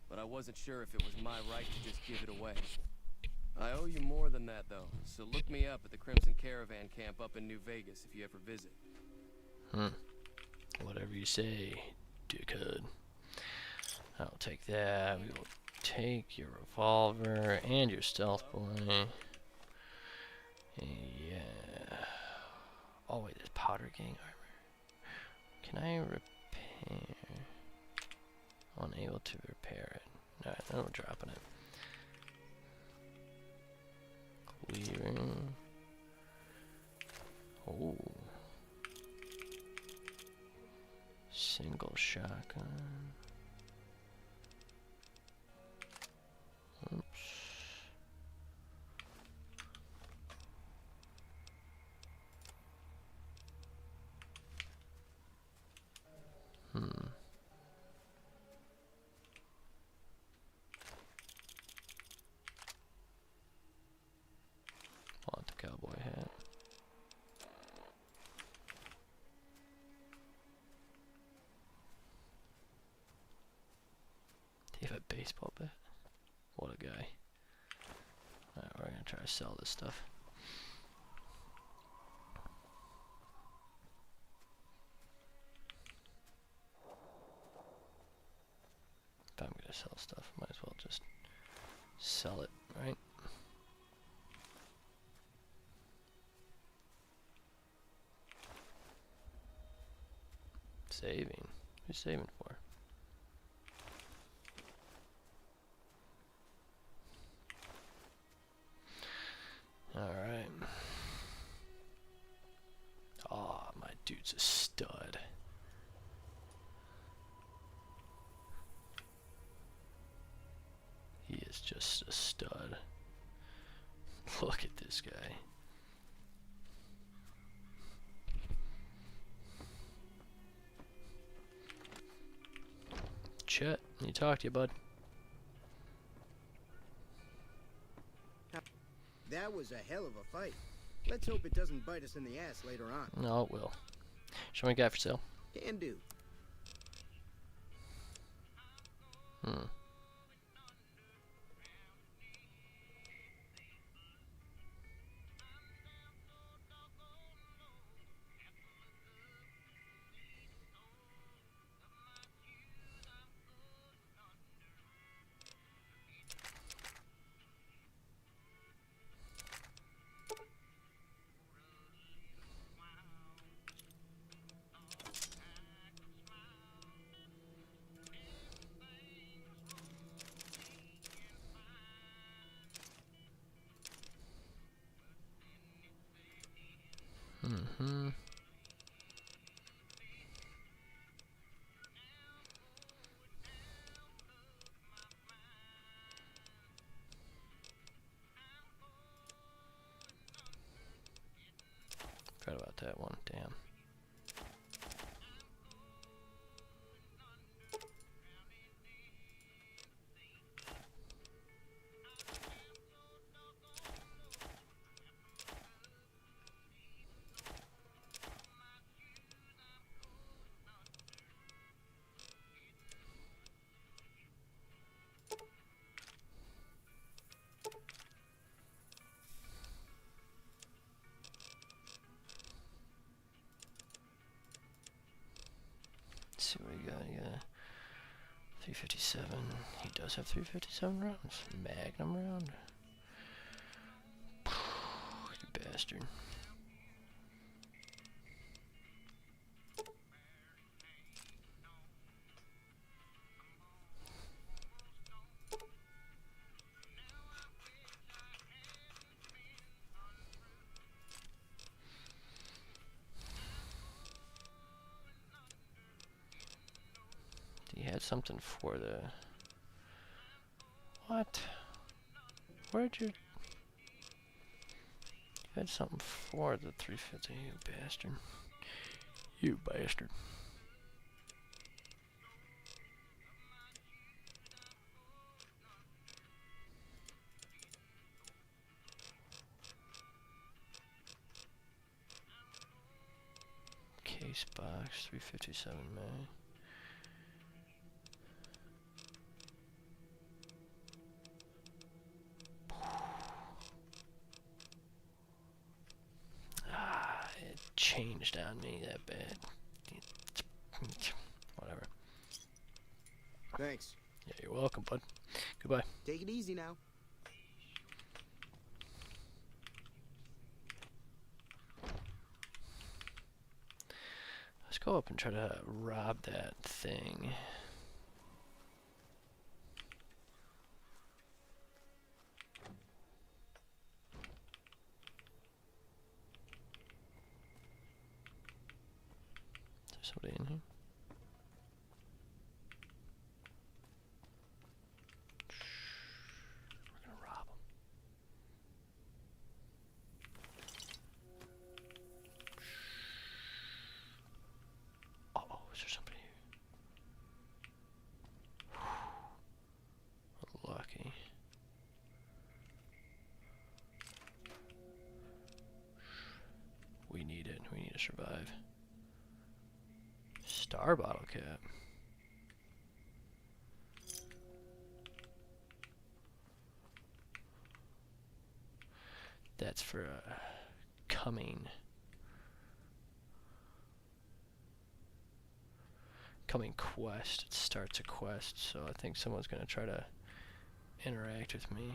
but I wasn't sure if it was my right to just give it away. I owe you more than that, though, so look me up at the Crimson Caravan camp up in New Vegas if you ever visit. Whatever you say, dickhead. I'll take that. We will take your revolver and your stealth boy. Yeah. Oh wait, there's powder gang armor. Can I repair? Unable to repair it. Alright, then we're dropping it. Clearing. Oh. Single shotgun. Oops. Want the cowboy hat. Do you have a baseball bat? What a guy. Alright, we're gonna try to sell this stuff. If I'm gonna sell stuff, might as well just sell it, right? Saving? Who's saving for? Alright. Aw, my dude's a stud. He is just a stud. Look at this guy. Chet, need to talk to you, bud. That was a hell of a fight. Let's hope it doesn't bite us in the ass later on. No, it will. Show me what you got for sale. Can do. Forgot about that one, damn. Let's see what we got. He got a 357. He does have 357 rounds. Magnum round. You bastard. He had something for the... What? Where'd you... You had something for the 350, you bastard. You bastard. Police box, 357 May. Ah, it changed on me that bad. Whatever. Thanks. Yeah, you're welcome, bud. Goodbye. Take it easy now. Let's go up and try to rob that thing. Is there somebody in here? We're gonna rob him. Oh, is there somebody here? Lucky. We need it. We need to survive. Star bottle cap. That's for coming quest. It starts a quest, so I think someone's gonna try to interact with me.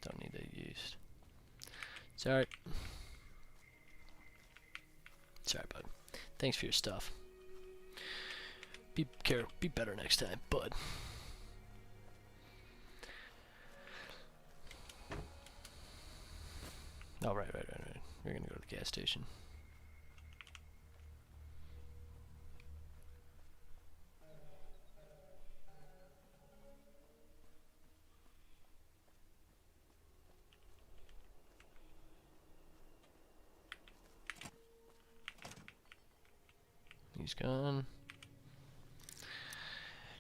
Don't need that yeast. Sorry. Sorry, bud. Thanks for your stuff. Be better next time, bud. Oh, right. We're gonna go to the gas station. He's gone.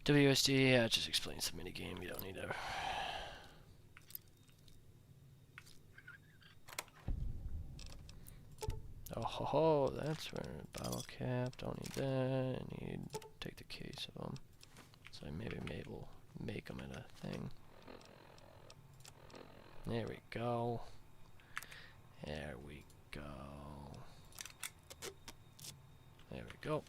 WSD, yeah, it just explains the minigame. You don't need to. Oh ho ho, that's where bottle cap. Don't need that. I need take the case of them. So maybe we'll make them in a thing. There we go. There we go. There we go.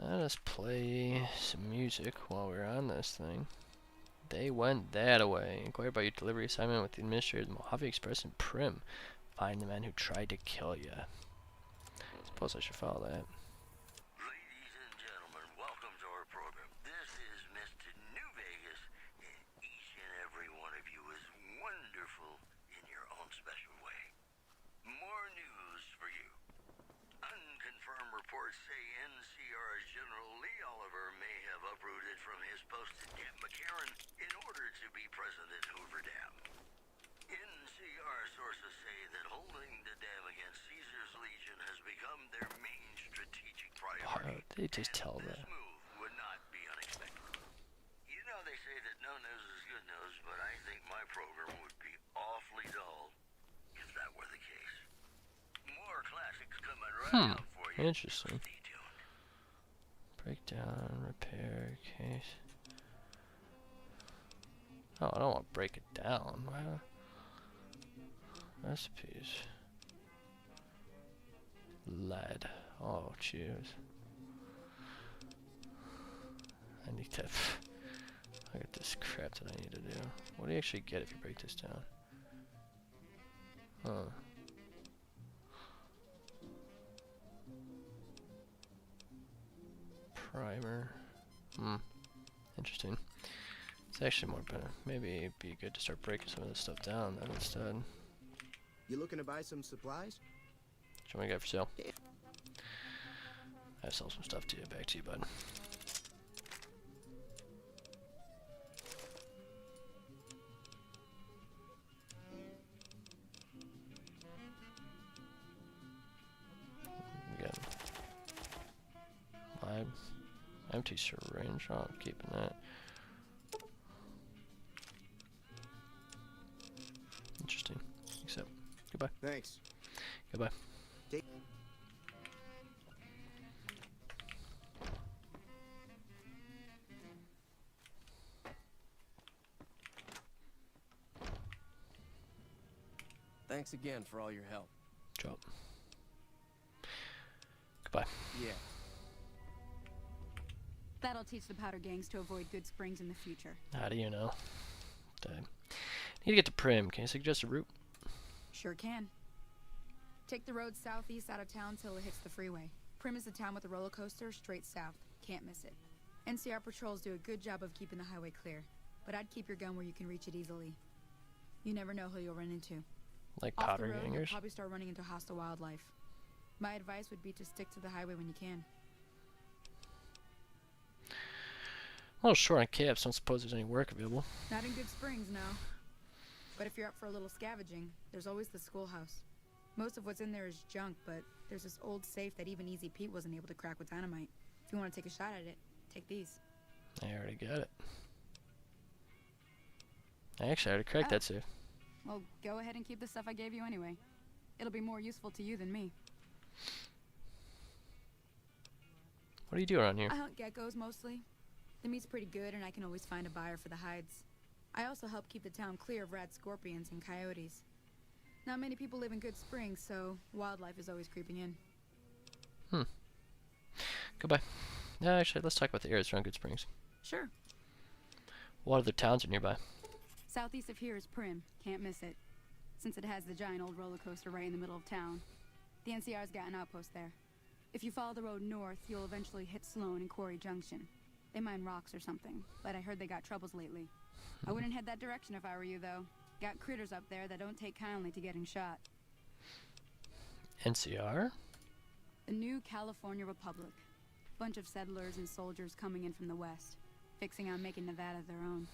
Let us play some music while we're on this thing. They went that away. Inquire about your delivery assignment with the administrator of the Mojave Express in Prim. Find the man who tried to kill you. Suppose I should follow that. Ladies and gentlemen, welcome to our program. This is Mr. New Vegas, and each and every one of you is wonderful in your own special way. More news for you. Unconfirmed reports say NCR's General Lee Oliver may have uprooted from his post at Camp McCarran in order to be present at Hoover Dam. NCR sources say that holding the dam against Caesar's Legion has become their main strategic priority. They just tell this that. move would not be unexpected. You know they say that no news is good news, but I think my program would be awfully dull if that were the case. More classics coming right up for you. Interesting. Stay tuned. Breakdown, repair, case. Oh, I don't want to break it down. Wow. Recipes. Lead. Oh, cheers. I need to. I got this crap that I need to do. What do you actually get if you break this down? Huh. Primer. Interesting. It's actually more better. Maybe it'd be good to start breaking some of this stuff down then instead. You looking to buy some supplies? Show me a guy for sale. I sell some stuff to you. Back to you, bud. empty syringe. Oh, I'm keeping that. Interesting. Except, goodbye. Thanks. Goodbye. Take Thanks again for all your help. Drop. Goodbye. Yeah. That'll teach the powder gangs to avoid Goodsprings in the future. How do you know? I need to get to Prim. Can you suggest a route? Sure can. Take the road southeast out of town till it hits the freeway. Prim is the town with the roller coaster straight south. Can't miss it. NCR patrols do a good job of keeping the highway clear, but I'd keep your gun where you can reach it easily. You never know who you'll run into. Like Off the powder road, you'll gangers? probably start running into hostile wildlife. My advice would be to stick to the highway when you can. Well, short on cabs. Don't suppose there's any work available. Not in Goodsprings, no. But if you're up for a little scavenging, there's always the schoolhouse. Most of what's in there is junk, but there's this old safe that even Easy Pete wasn't able to crack with dynamite. If you want to take a shot at it, take these. I already got it. I already cracked that safe. Well, go ahead and keep the stuff I gave you anyway. It'll be more useful to you than me. What do you do around here? I hunt geckos mostly. The meat's pretty good and I can always find a buyer for the hides. I also help keep the town clear of rad scorpions and coyotes. Not many people live in Goodsprings, so wildlife is always creeping in. Goodbye. Yeah, actually, let's talk about the areas around Goodsprings. Sure. What other towns are nearby? Southeast of here is Prim. Can't miss it. Since it has the giant old roller coaster right in the middle of town. The NCR's got an outpost there. If you follow the road north, you'll eventually hit Sloan and Quarry Junction. They mine rocks or something, but I heard they got troubles lately. I wouldn't head that direction if I were you, though. Got critters up there that don't take kindly to getting shot. NCR? The new California Republic. Bunch of settlers and soldiers coming in from the west, fixing on making Nevada their own.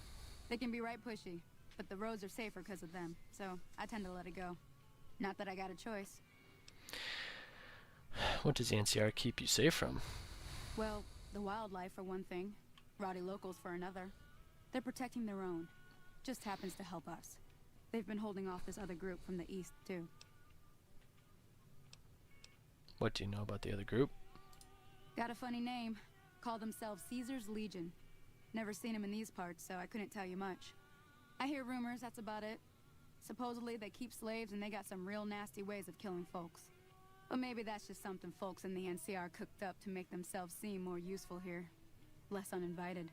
They can be right pushy, but the roads are safer because of them, so I tend to let it go. Not that I got a choice. What does the NCR keep you safe from? Well, the wildlife for one thing, rowdy locals for another. They're protecting their own. Just happens to help us. They've been holding off this other group from the east, too. What do you know about the other group? Got a funny name. Call themselves Caesar's Legion. Never seen them in these parts, so I couldn't tell you much. I hear rumors, that's about it. Supposedly they keep slaves and they got some real nasty ways of killing folks. But maybe that's just something folks in the NCR cooked up to make themselves seem more useful here. Less uninvited.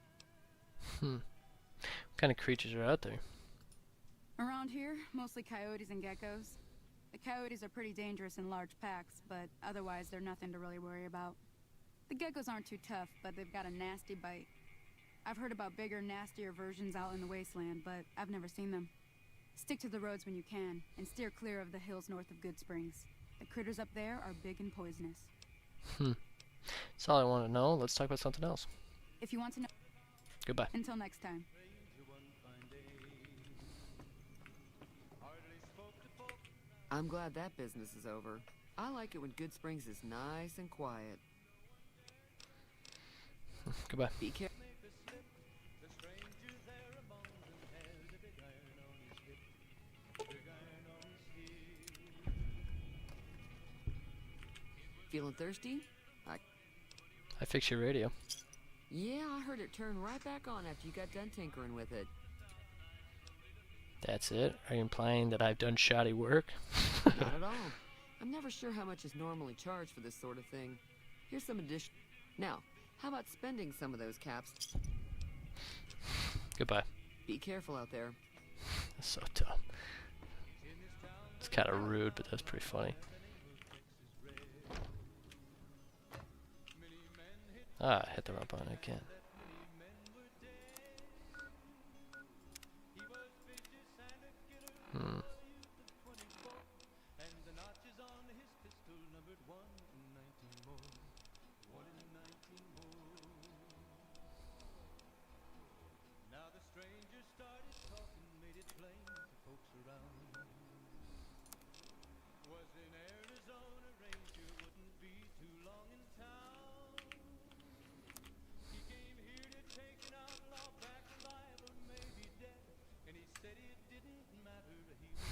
What kind of creatures are out there? Around here, mostly coyotes and geckos. The coyotes are pretty dangerous in large packs, but otherwise they're nothing to really worry about. The geckos aren't too tough, but they've got a nasty bite. I've heard about bigger, nastier versions out in the wasteland, but I've never seen them. Stick to the roads when you can, and steer clear of the hills north of Goodsprings. The critters up there are big and poisonous. That's all I want to know. Let's talk about something else. If you want to know... Goodbye. Until next time. I'm glad that business is over. I like it when Goodsprings is nice and quiet. Goodbye. Be careful. Feeling thirsty? I fixed your radio. Yeah, I heard it turn right back on after you got done tinkering with it. That's it? Are you implying that I've done shoddy work? Not at all. I'm never sure how much is normally charged for this sort of thing. Here's some addition. Now, how about spending some of those caps? Goodbye. Be careful out there. That's so dumb. It's kind of rude, but that's pretty funny. Ah, I hit the wrong button again.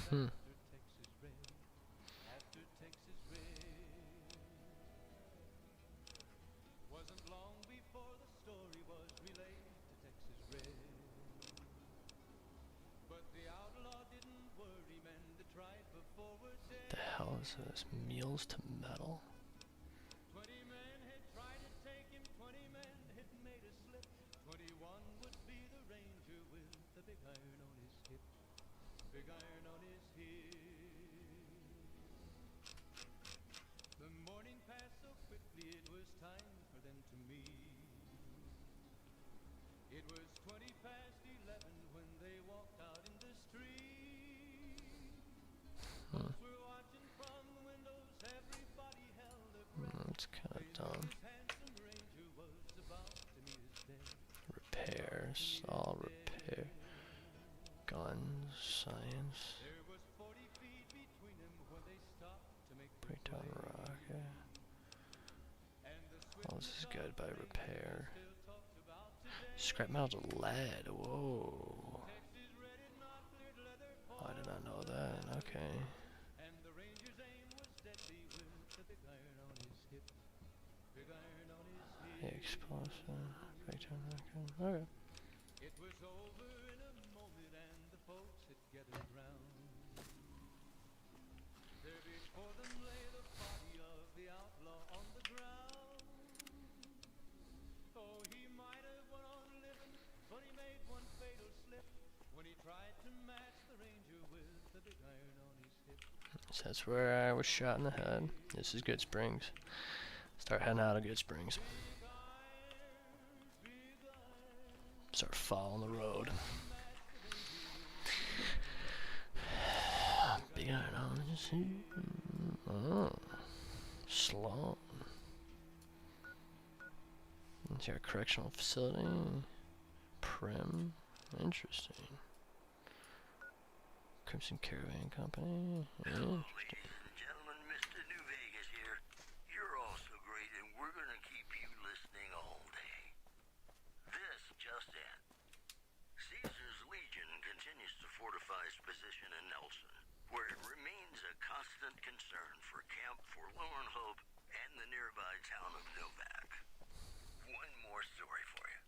Hmm. The hell is this? Meals to metal? Hmm. That's kind of dumb. Repairs, all repair. Guns, science. Breakdown rocket. Oh, this is good by repair. Scrap metal to lead. Whoa. Oh, I did not know that. Okay. The explosion. Breakdown rocket. Okay. So that's where I was shot in the head. This is Goodsprings. Start heading out of Goodsprings. Start following the road. Big iron on this here. Oh. Sloan. It's our correctional facility. Prim. Interesting. Crimson Caravan Company. Hello, ladies and gentlemen, Mr. New Vegas here. You're all so great, and we're gonna keep you listening all day. This just in. Caesar's Legion continues to fortify its position in Nelson, where it remains a constant concern for Camp Forlorn Hope and the nearby town of Novak. One more story for you.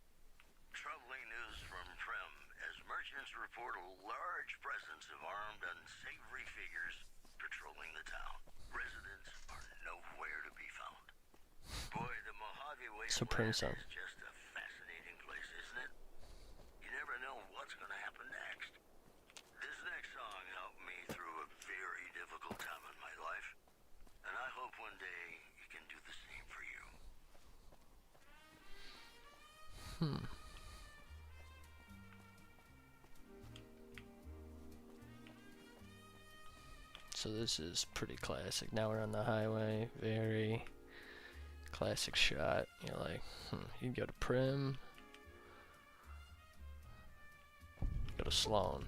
Troubling news from Prim as merchants report a large presence of armed, unsavory figures patrolling the town. Residents are nowhere to be found. Boy, the Mojave Wasteland is just a fascinating place, isn't it? You never know what's going to happen next. This next song helped me through a very difficult time in my life, and I hope one day it can do the same for you. So this is pretty classic. Now we're on the highway. Very classic shot. You're like, you can go to Prim. Go to Sloan.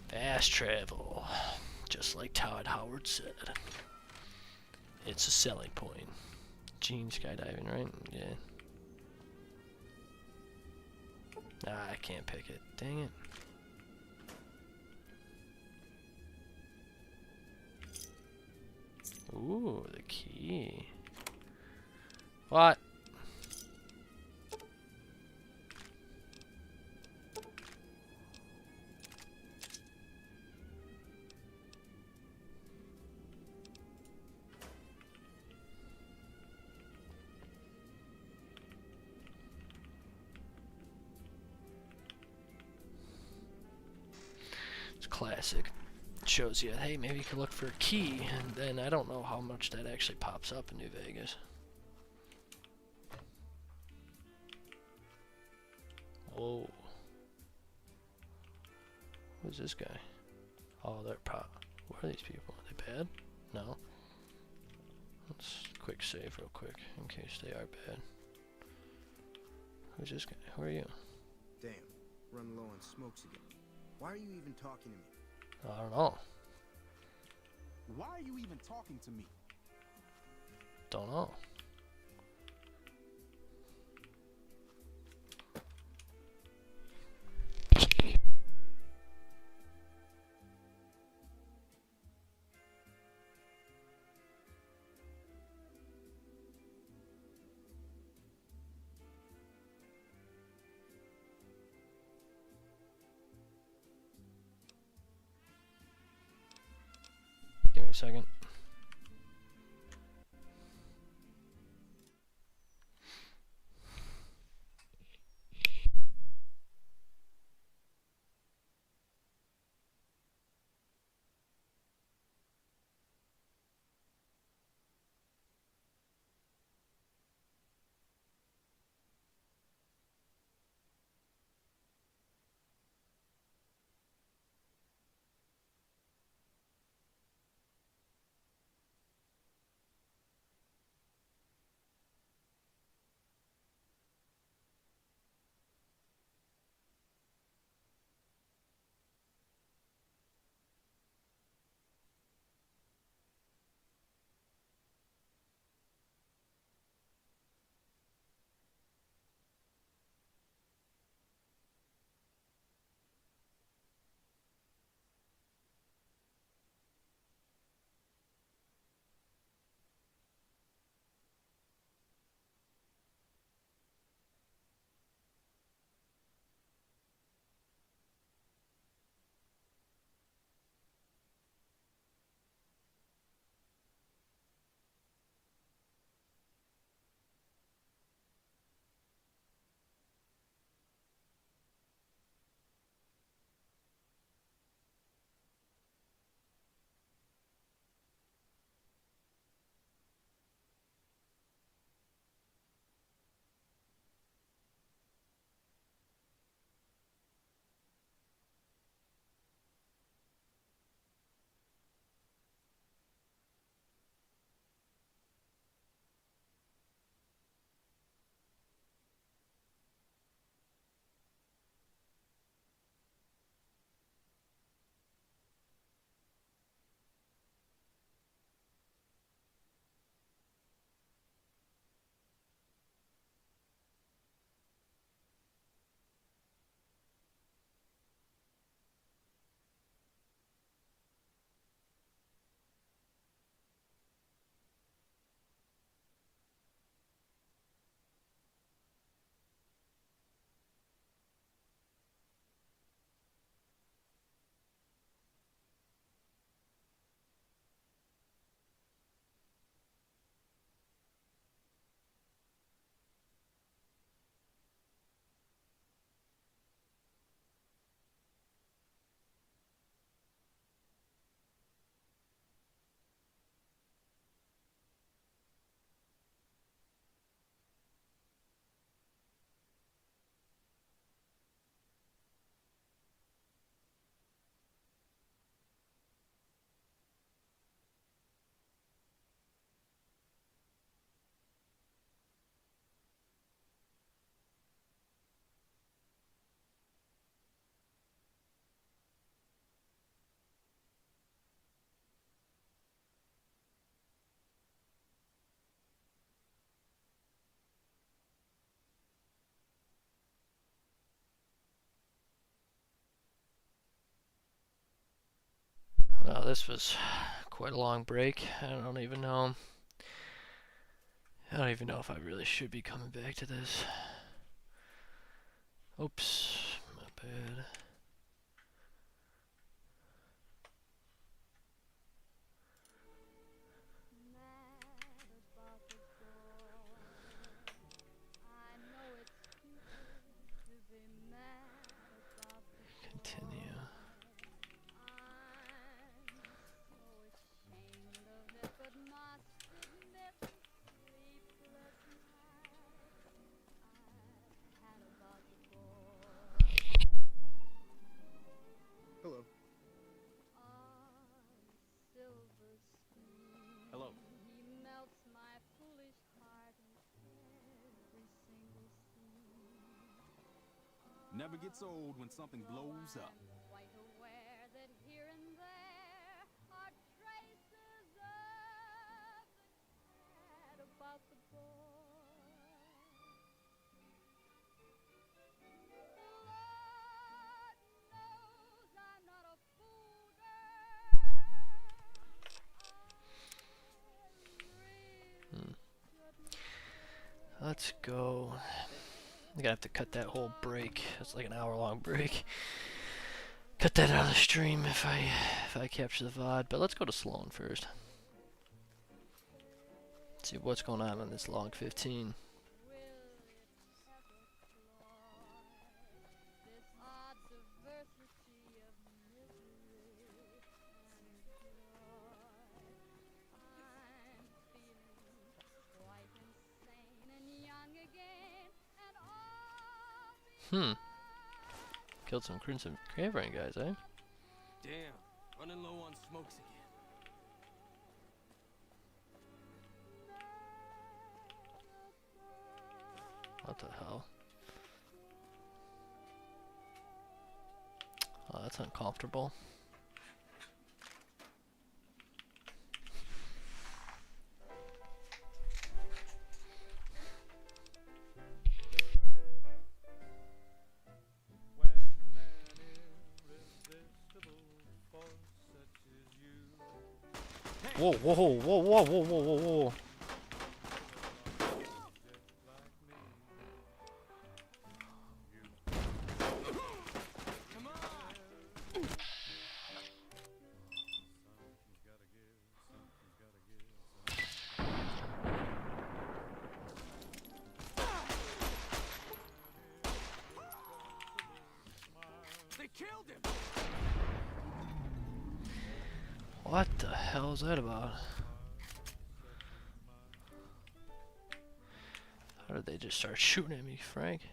Fast travel. Just like Todd Howard said. It's a selling point. Gene skydiving, right? Yeah. I can't pick it. Dang it. Ooh, the key. What? It's classic. Shows you, hey, maybe you can look for a key, and then I don't know how much that actually pops up in New Vegas. Whoa. Who's this guy? Oh, they're what are these people? Are they bad? No. Let's quick save real quick, in case they are bad. Who's this guy? Who are you? Damn, run low on smokes again. Why are you even talking to me? I don't know. Why are you even talking to me? Don't know. a second. Well, this was quite a long break. I don't even know. I don't even know if I really should be coming back to this. Oops, my bad. Continue. Hello. Hello. Never gets old when something blows up. Let's go. I'm gonna have to cut that whole break. It's like an hour-long break. cut that out of the stream if I capture the VOD. But let's go to Sloan first. See what's going on this log 15. Killed some Crimson Cravering guys, eh? Damn, running low on smokes again. What the hell? Oh, that's uncomfortable. Whoa, whoa, whoa, whoa, whoa, whoa, whoa, whoa. They killed him! What the hell is that about? How did they just start shooting at me, Frank?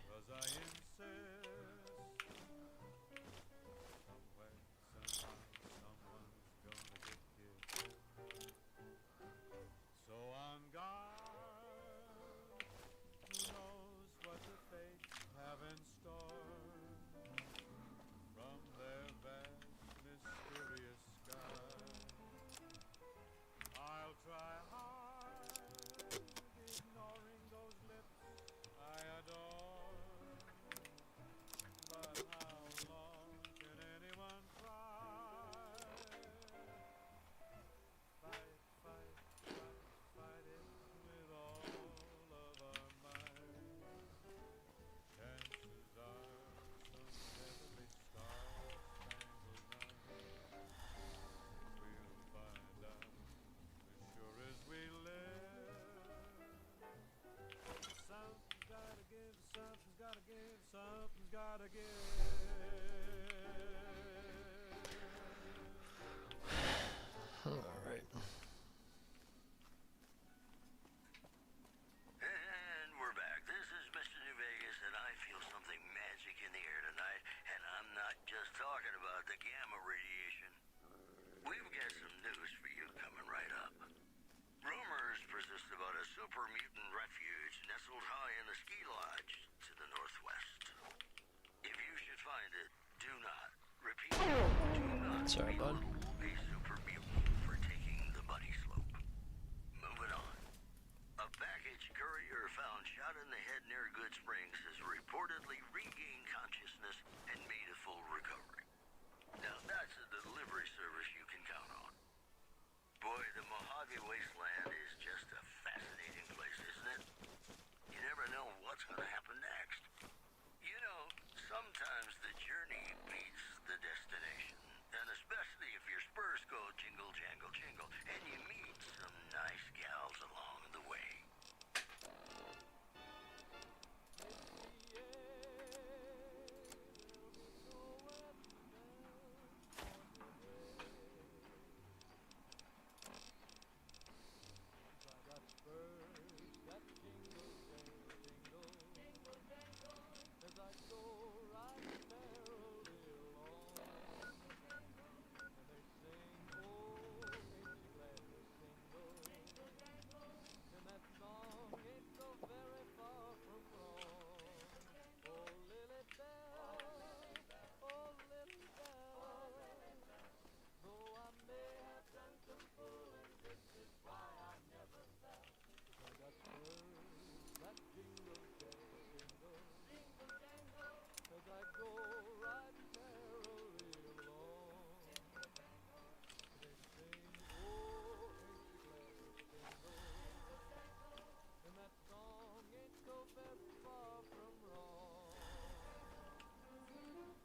Alright. And we're back. This is Mr. New Vegas, and I feel something magic in the air tonight, and I'm not just talking about the gamma radiation. We've got some news for you coming right up. Rumors persist about a super mutant refuge nestled high in the ski lodge to the northwest. If you should find it, do not, repeat, do not Sorry, bud. remove a super mutant for taking the bunny slope. Moving on. A package courier found shot in the head near Goodsprings has reportedly regained consciousness and made a full recovery. Now that's a delivery service you can count on. Boy, the Mojave Wasteland is just a fascinating place, isn't it? You never know what's going to happen next. You know, sometimes the journey beats the destination. And especially if your spurs go jingle, jangle, jingle, and you meet some nice gals along the way.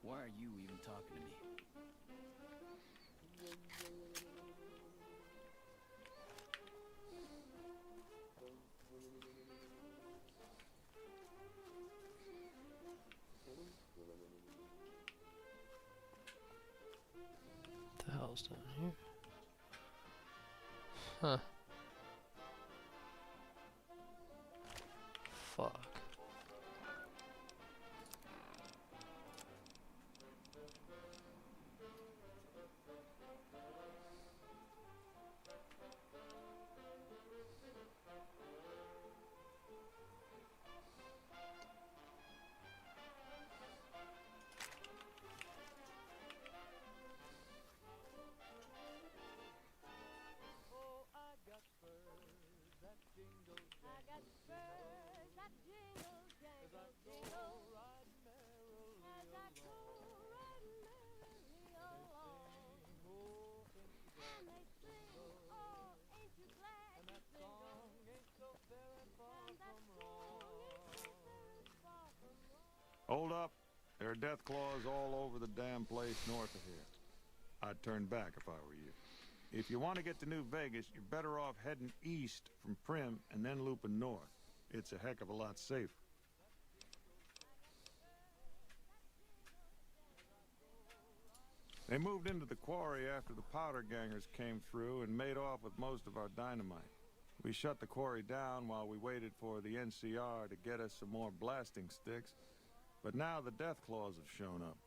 Why are you even talking to me? hell's down here? Huh. Fuck. Hold up. There are death claws all over the damn place north of here. I'd turn back if I were you. If you want to get to New Vegas, you're better off heading east from Prim and then looping north. It's a heck of a lot safer. They moved into the quarry after the powder gangers came through and made off with most of our dynamite. We shut the quarry down while we waited for the NCR to get us some more blasting sticks. But now the death claws have shown up.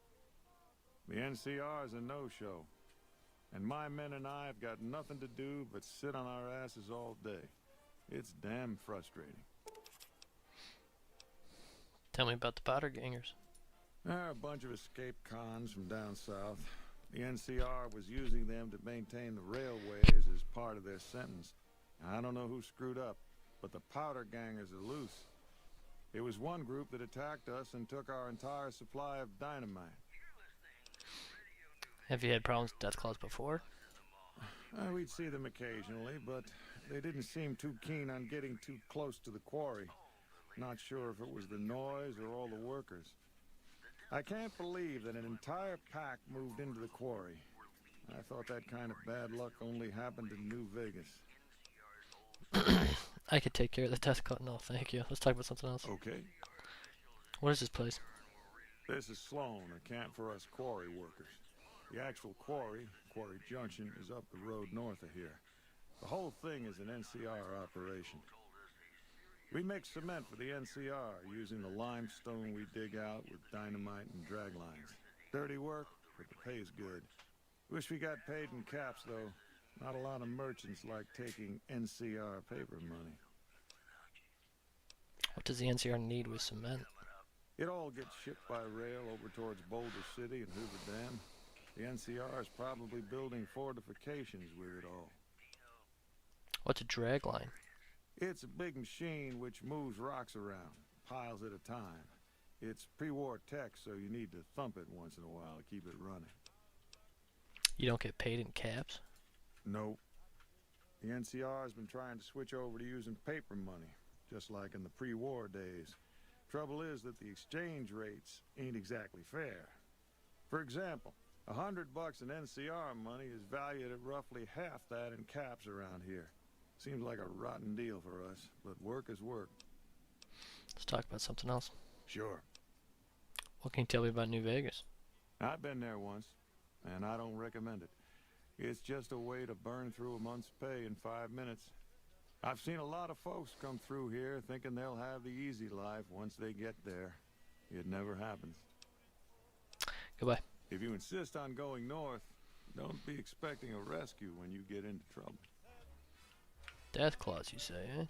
The NCR is a no-show. And my men and I have got nothing to do but sit on our asses all day. It's damn frustrating. Tell me about the powder gangers. They're a bunch of escaped cons from down south. The NCR was using them to maintain the railways as part of their sentence. I don't know who screwed up, but the powder gangers are loose. It was one group that attacked us and took our entire supply of dynamite. Have you had problems with death claws before? We'd see them occasionally, but they didn't seem too keen on getting too close to the quarry. Not sure if it was the noise or all the workers. I can't believe that an entire pack moved into the quarry. I thought that kind of bad luck only happened in New Vegas. I could take care of the death claw. No, thank you. Let's talk about something else. Okay. What is this place? This is Sloan, a camp for us quarry workers. The actual quarry, Quarry Junction, is up the road north of here. The whole thing is an NCR operation. We make cement for the NCR using the limestone we dig out with dynamite and drag lines. Dirty work, but the pay's good. Wish we got paid in caps, though. Not a lot of merchants like taking NCR paper money. What does the NCR need with cement? It all gets shipped by rail over towards Boulder City and Hoover Dam. The NCR is probably building fortifications with it all. What's a drag line? It's a big machine which moves rocks around, piles at a time. It's pre-war tech, so you need to thump it once in a while to keep it running. You don't get paid in caps? Nope. The NCR has been trying to switch over to using paper money, just like in the pre-war days. Trouble is that the exchange rates ain't exactly fair. For example, $100 in NCR money is valued at roughly half that in caps around here. Seems like a rotten deal for us, but work is work. Let's talk about something else. Sure. What can you tell me about New Vegas? I've been there once, and I don't recommend it. It's just a way to burn through a month's pay in 5 minutes. I've seen a lot of folks come through here thinking they'll have the easy life once they get there. It never happens. Goodbye. If you insist on going north, don't be expecting a rescue when you get into trouble. Death claws, you say, eh?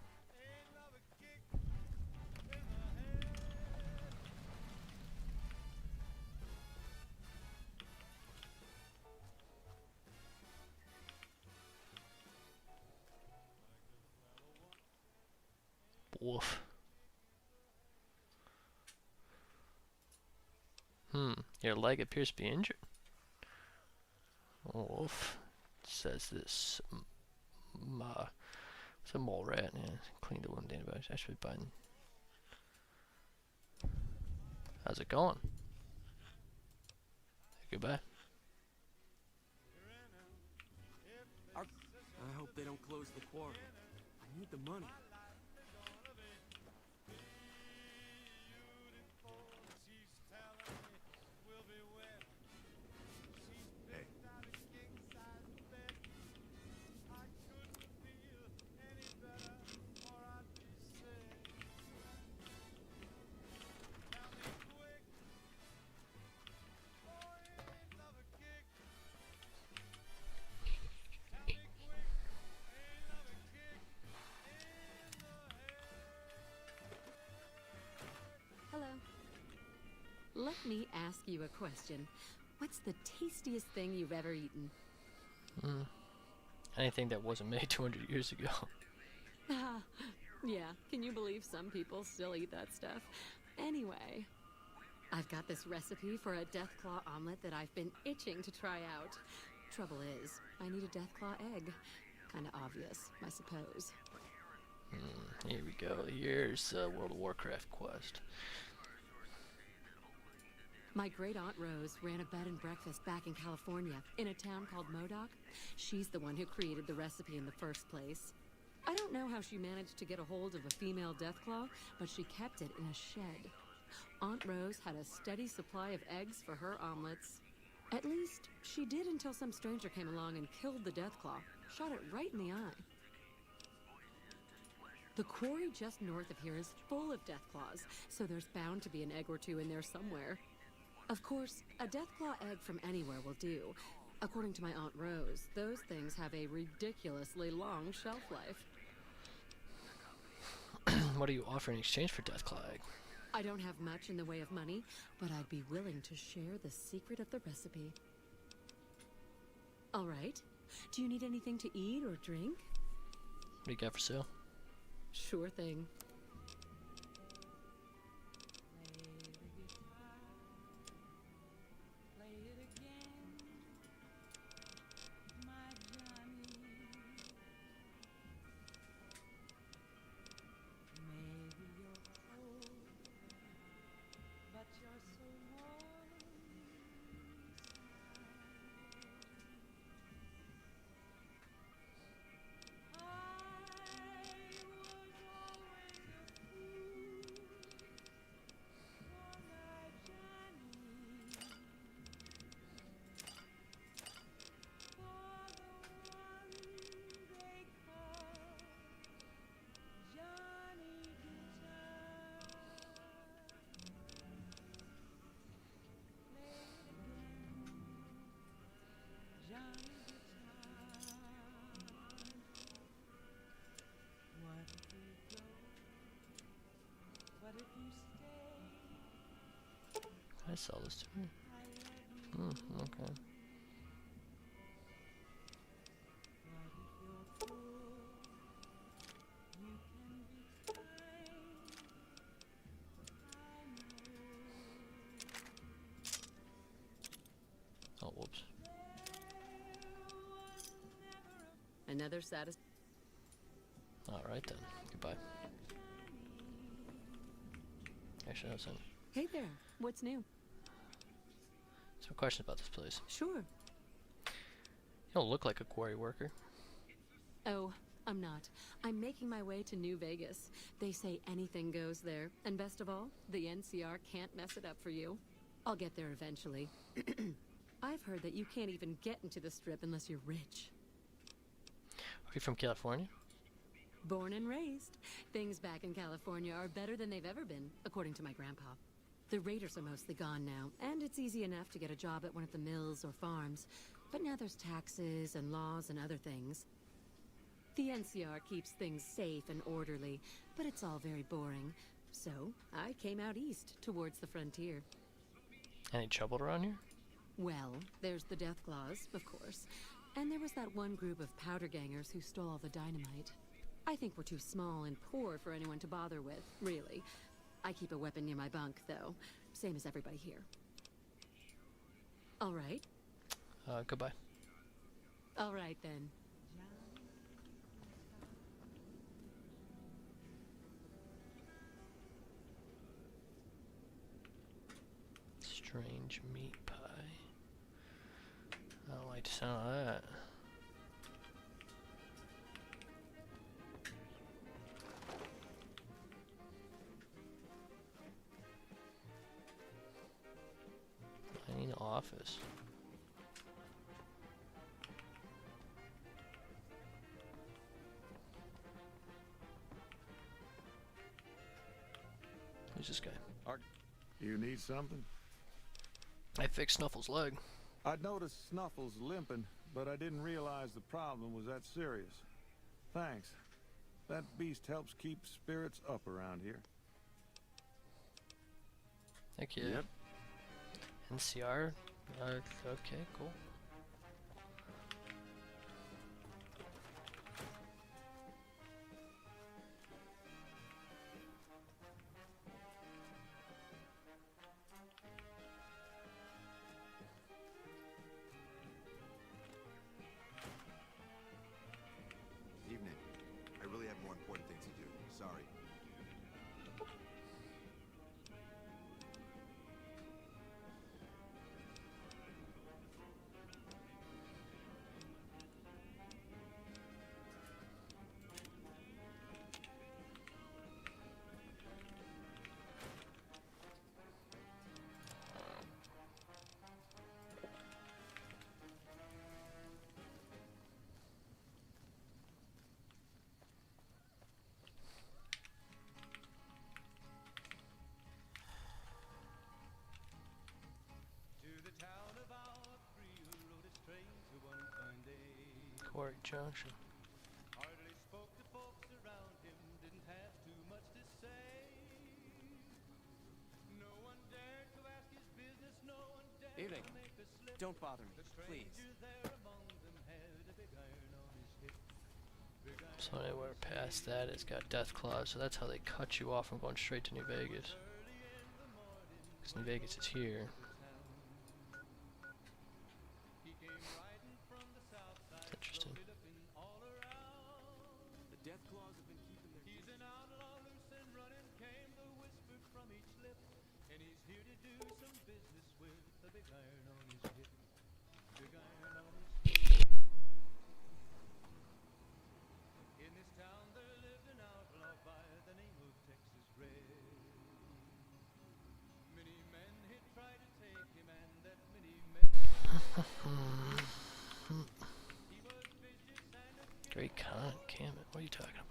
Woof. Your leg appears to be injured. Woof. Says this. It's a mole rat. Yeah, clean the wound antibiotics. I should be biting. How's it going? Goodbye. I hope they don't close the quarry. I need the money. Hey, me ask you a question. What's the tastiest thing you've ever eaten? Anything that wasn't made 200 years ago. Yeah, can you believe some people still eat that stuff? Anyway, I've got this recipe for a deathclaw omelet that I've been itching to try out. Trouble is, I need a deathclaw egg. Kinda obvious, I suppose. Here we go. Here's World of Warcraft quest. My great-aunt Rose ran a bed and breakfast back in California, in a town called Modoc. She's the one who created the recipe in the first place. I don't know how she managed to get a hold of a female deathclaw, but she kept it in a shed. Aunt Rose had a steady supply of eggs for her omelets. At least, she did until some stranger came along and killed the deathclaw, shot it right in the eye. The quarry just north of here is full of deathclaws, so there's bound to be an egg or two in there somewhere. Of course, a deathclaw egg from anywhere will do. According to my Aunt Rose, those things have a ridiculously long shelf life. What do you offer in exchange for deathclaw egg? I don't have much in the way of money, but I'd be willing to share the secret of the recipe. All right. Do you need anything to eat or drink? What do you got for sale? Sure thing. Can I sell this to me? Okay. Oh, whoops. Another satis- Alright then. Goodbye. Actually, no, son. Hey there, what's new? Some questions about this place. Sure. You don't look like a quarry worker. Oh, I'm not. I'm making my way to New Vegas. They say anything goes there. And best of all, the NCR can't mess it up for you. I'll get there eventually. I've heard that you can't even get into the Strip unless you're rich. Are you from California? Born and raised. Things back in California are better than they've ever been, according to my grandpa. The raiders are mostly gone now, and it's easy enough to get a job at one of the mills or farms. But now there's taxes and laws and other things. The NCR keeps things safe and orderly, but it's all very boring. So, I came out east, towards the frontier. Any trouble around here? Well, there's the Deathclaws, of course. And there was that one group of powder gangers who stole all the dynamite. I think we're too small and poor for anyone to bother with, really. I keep a weapon near my bunk, though. Same as everybody here. All right. Goodbye. All right, then. Strange meat pie. I don't like the sound of that. Main office. Who's this guy? You need something? I fixed Snuffle's leg. I'd noticed Snuffles limping, but I didn't realize the problem was that serious. Thanks. That beast helps keep spirits up around here. Heck yeah. Yep. NCR? Okay, cool. Evening. I really have more important things to do. Sorry. Quarry Junction. Evening. Don't bother me, please. So anywhere past that, it's got death claws, so that's how they cut you off from going straight to New Vegas. Because New Vegas is here. That's interesting. The death claws have been keeping their distance. Great con, Camet. What are you talking about?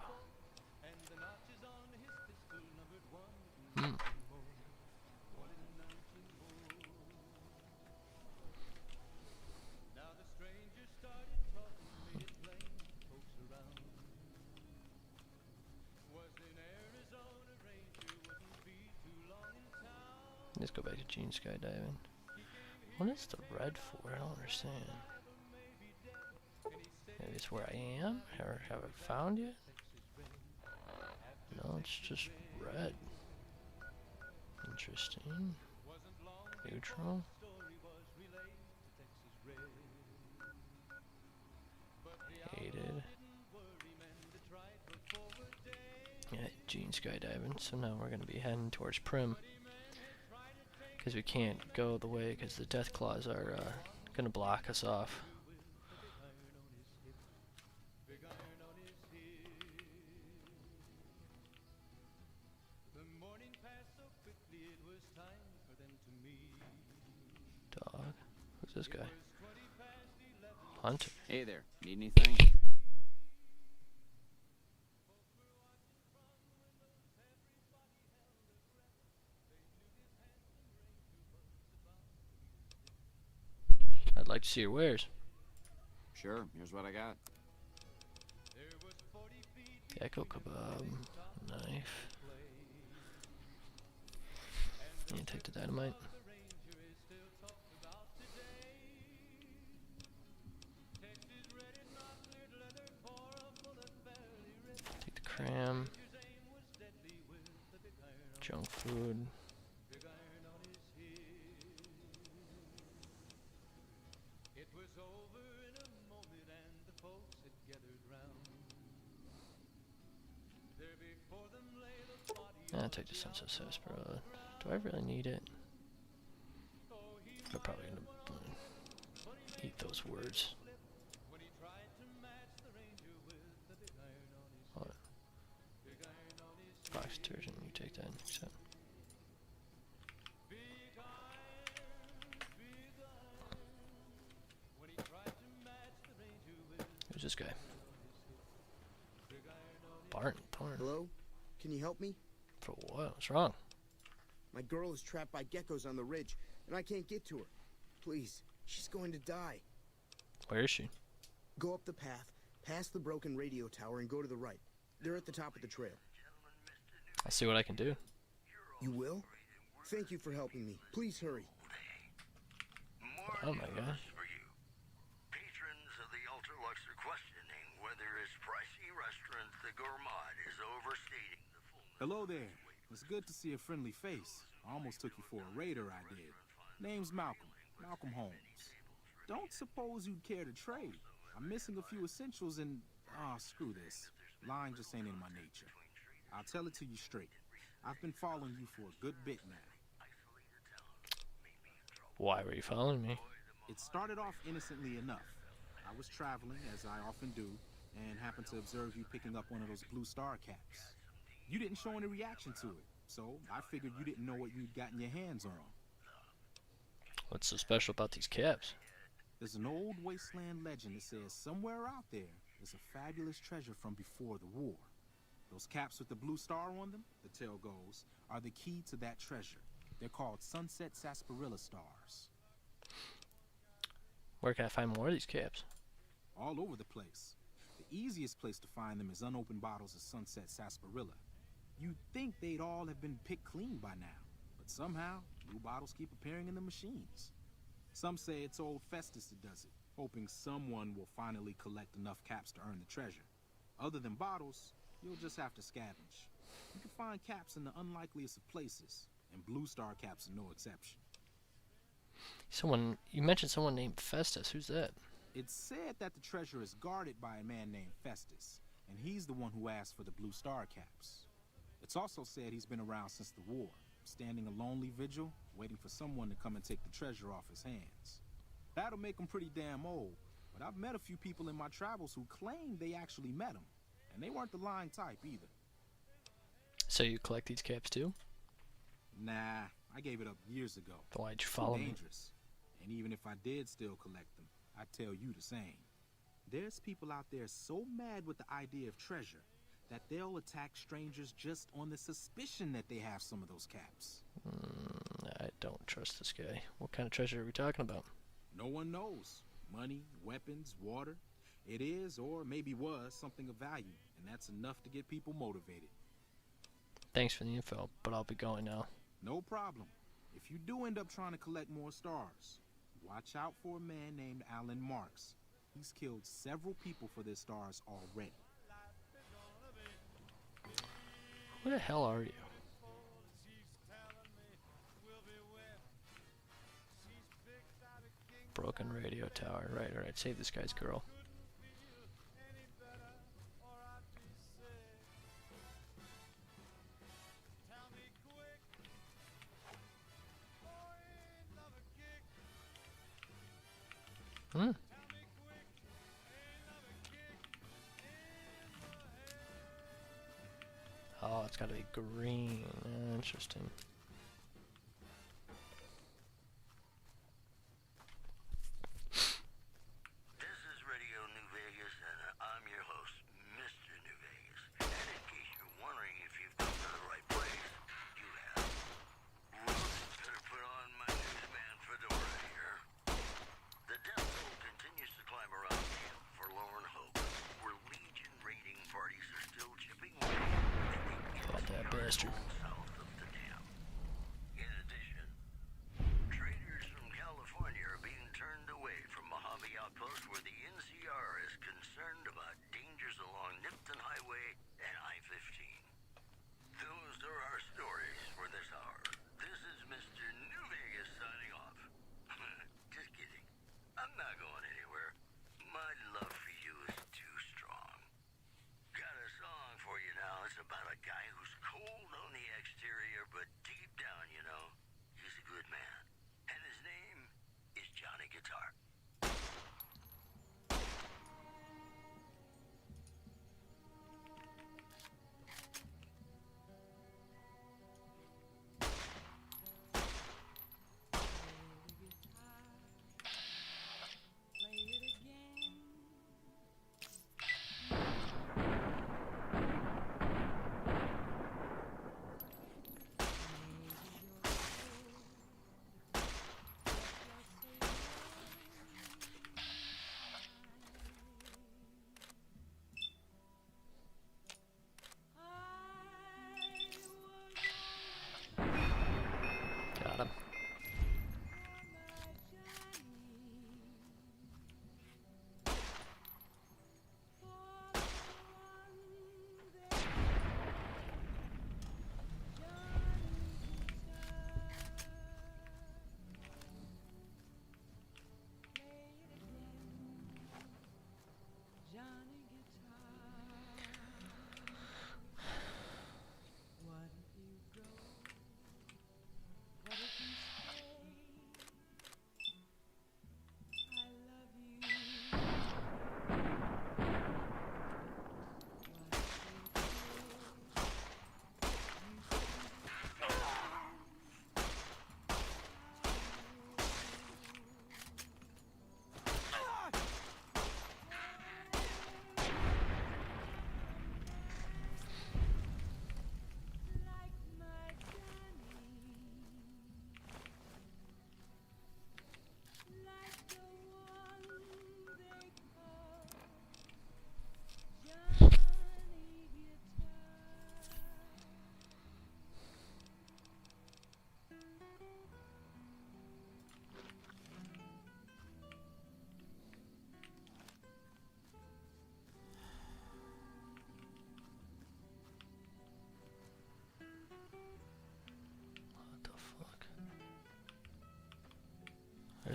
Let's go back to Gene skydiving. What is the red for? I don't understand. Maybe it's where I am? Or have I found yet? No, it's just red. Interesting. Neutral. Hated. Yeah, Gene skydiving. So now we're gonna be heading towards Prim. Because we can't go the way because the death claws are gonna block us off. Dog? Who's this guy? Hunter. Hey there, need anything? I'd like to see your wares. Sure, here's what I got. Gecko kebab. Knife. You take the dynamite. Take the cram. Junk food. I'll take the Sunset Sarsaparilla. Do I really need it? I'm probably gonna eat those words. What? Box detergent, you take that. Accept. Who's this guy? Barton Thorne. Hello? Can you help me? For what? What's wrong? My girl is trapped by geckos on the ridge, and I can't get to her. Please, she's going to die. Where is she? Go up the path, past the broken radio tower, and go to the right. They're at the top of the trail. I'll see what I can do. You will? Thank you for helping me. Please hurry. Oh my gosh. for you. Patrons of the ultra-lux are questioning whether its pricey restaurant, the Gourmand, is overstating the fullness. Hello there. It's good to see a friendly face. I almost took you for a raider, I did. Name's Malcolm. Malcolm Holmes. Don't suppose you'd care to trade. I'm missing a few essentials and... screw this. Lying just ain't in my nature. I'll tell it to you straight. I've been following you for a good bit now. Why were you following me? It started off innocently enough. I was traveling, as I often do, and happened to observe you picking up one of those blue star caps. You didn't show any reaction to it, so I figured you didn't know what you'd gotten your hands on. What's so special about these caps? There's an old wasteland legend that says somewhere out there is a fabulous treasure from before the war. Those caps with the blue star on them, the tale goes, are the key to that treasure. They're called sunset sarsaparilla stars. Where can I find more of these caps? All over the place. The easiest place to find them is unopened bottles of sunset sarsaparilla. You'd think they'd all have been picked clean by now, but somehow new bottles keep appearing in the machines. Some say it's old Festus that does it, hoping someone will finally collect enough caps to earn the treasure. Other than bottles, you'll just have to scavenge. You can find caps in the unlikeliest of places, and blue star caps are no exception. You mentioned someone named Festus. Who's that? It's said that the treasure is guarded by a man named Festus, and he's the one who asked for the blue star caps. It's also said he's been around since the war, standing a lonely vigil, waiting for someone to come and take the treasure off his hands. That'll make him pretty damn old, but I've met a few people in my travels who claim they actually met him, and they weren't the lying type either. So you collect these caps too? Nah, I gave it up years ago. Then why'd you Too follow me? dangerous. And even if I did still collect them, I'd tell you the same. There's people out there so mad with the idea of treasure that they'll attack strangers just on the suspicion that they have some of those caps. I don't trust this guy. What kind of treasure are we talking about? No one knows. Money, weapons, water. It is, or maybe was, something of value, and that's enough to get people motivated. Thanks for the info, but I'll be going now. No problem. If you do end up trying to collect more stars, watch out for a man named Alan Marks. He's killed several people for their stars already. Who the hell are you? Broken radio tower. Right. Save this guy's girl. Oh, it's gotta be green. Interesting. This is Radio New Vegas, and I'm your host, Mr. New Vegas. And in case you're wondering if you've come to the right place, you have. Better put on my newsman fedora here. The death toll continues to climb around camp for Lorne Hope, where Legion raiding parties are still chipping away Got that bastard. south of the dam. In addition, traders from California are being turned away from Mojave Outpost, where the NCR is concerned about dangers along Nipton Highway and I-15. Those are our stories for this hour. This is Mr. New Vegas signing off. Just kidding. I'm not going anywhere. My love for you is too strong. Got a song for you now. It's about a guy who's cold on the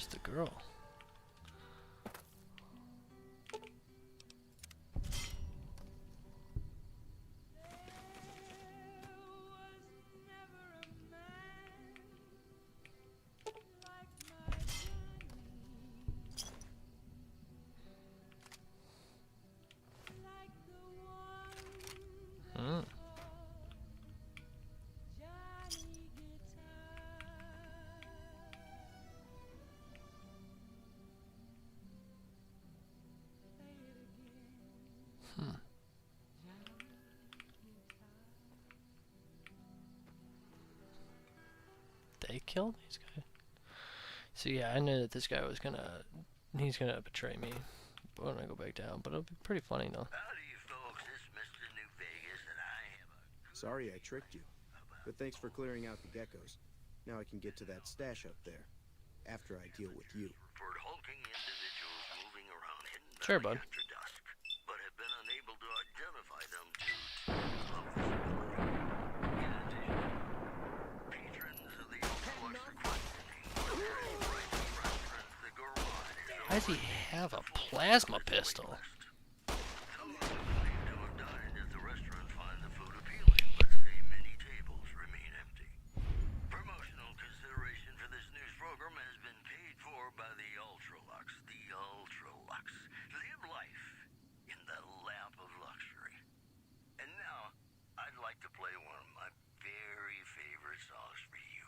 Where's the girl? Hmm. They killed these guys? So yeah, I knew that this guy was he's gonna betray me when I go back down, but it'll be pretty funny though. Howdy, folks. It's Mr. New Vegas, and I have a... Sorry I tricked you, but thanks for clearing out the geckos. Now I can get to that stash up there, after I deal with you. ...for hulking individuals moving around Hidden Sure, Valley bud. after dusk, but have been unable to identify them due to low visibility. In addition, patrons of the Ultralux are questioning whether any private restaurant, the Garage, is Why does he have a plasma pistol? Some of them believed to have died as the restaurant find the food appealing, but say many tables remain empty. Promotional consideration for this news program has been paid for by the Ultralux. The Ultralux. Live life in the lap of luxury. And now, I'd like to play one of my very favorite songs for you.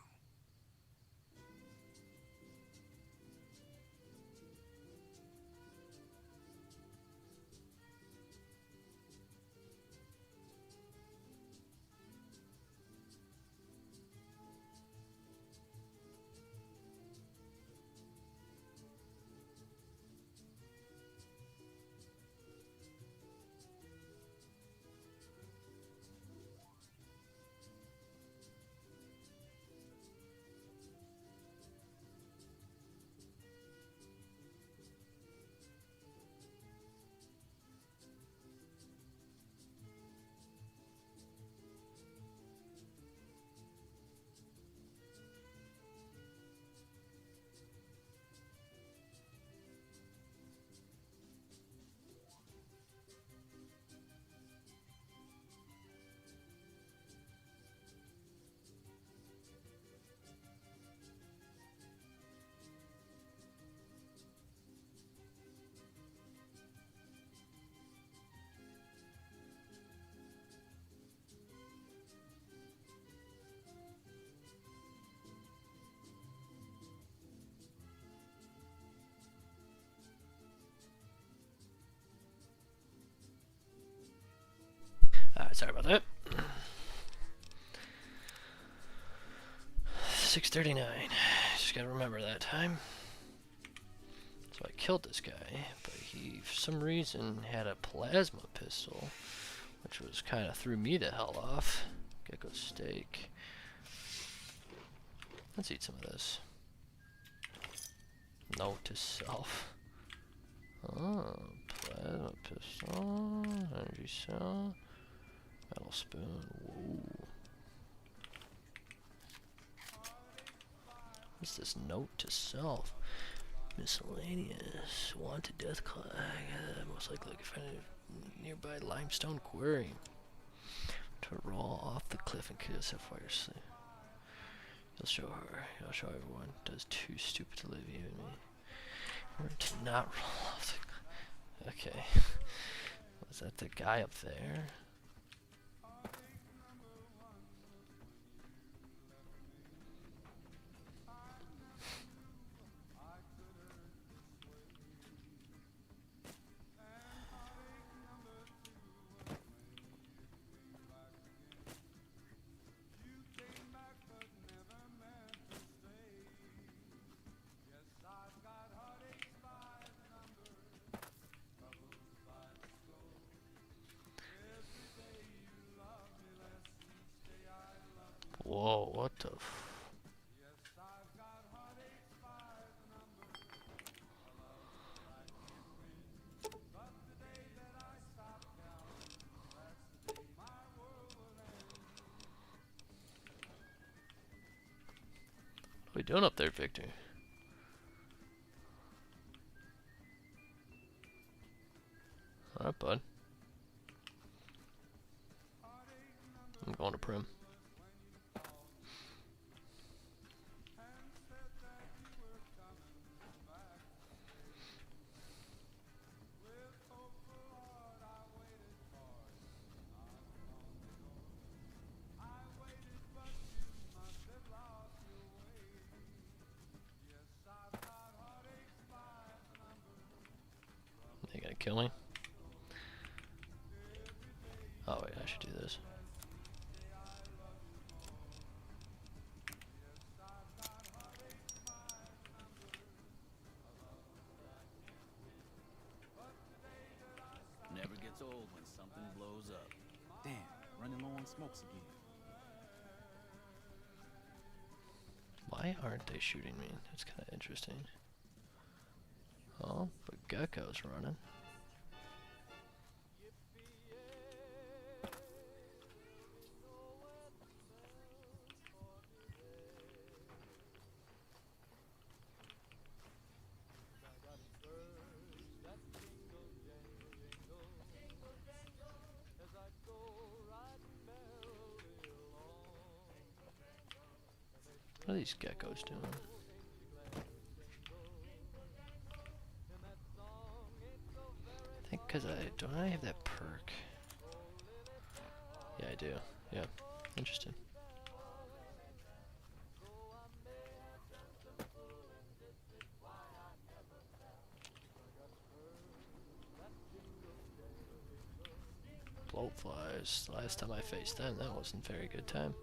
Alright, sorry about that. 6:39. Just gotta remember that time. So I killed this guy, but he, for some reason, had a plasma pistol, which was kind of threw me the hell off. Gecko steak. Let's eat some of this. Note to self. Oh, plasma pistol, energy cell, metal spoon. Whoa. What's this note to self? Miscellaneous. Wanted death clock. Most likely to find a nearby limestone quarry. To roll off the cliff and kill yourself while you're asleep. You'll show her. You'll show everyone. Does too stupid to live, even me. Or to not roll off the cliff. Okay. Was that the guy up there? Whoa, what the f... What are we doing up there, Victor? Alright, bud. I'm going to Prim. They gonna kill me? Oh wait, I should do this. Never gets old when something blows up. Damn, running low on smokes again. Why aren't they shooting me? That's kind of interesting. Oh, but Gecko's running. What are these geckos doing? I think because don't I have that perk? Yeah, I do. Yeah, interesting. Bloatflies. Last time I faced them, that wasn't a very good time.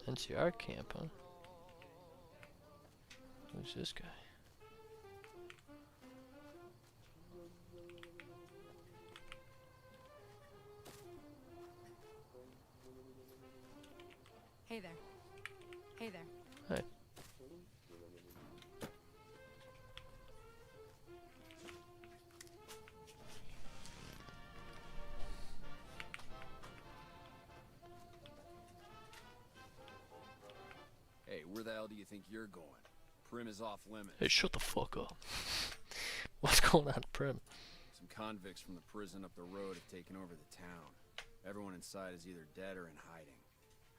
NCR camp, huh? Who's this guy? Hey there. Hey there. Hey. Hey, where the hell do you think you're going? Prim is off limits. Hey, shut the fuck up. What's going on, Prim? Some convicts from the prison up the road have taken over the town. Everyone inside is either dead or in hiding.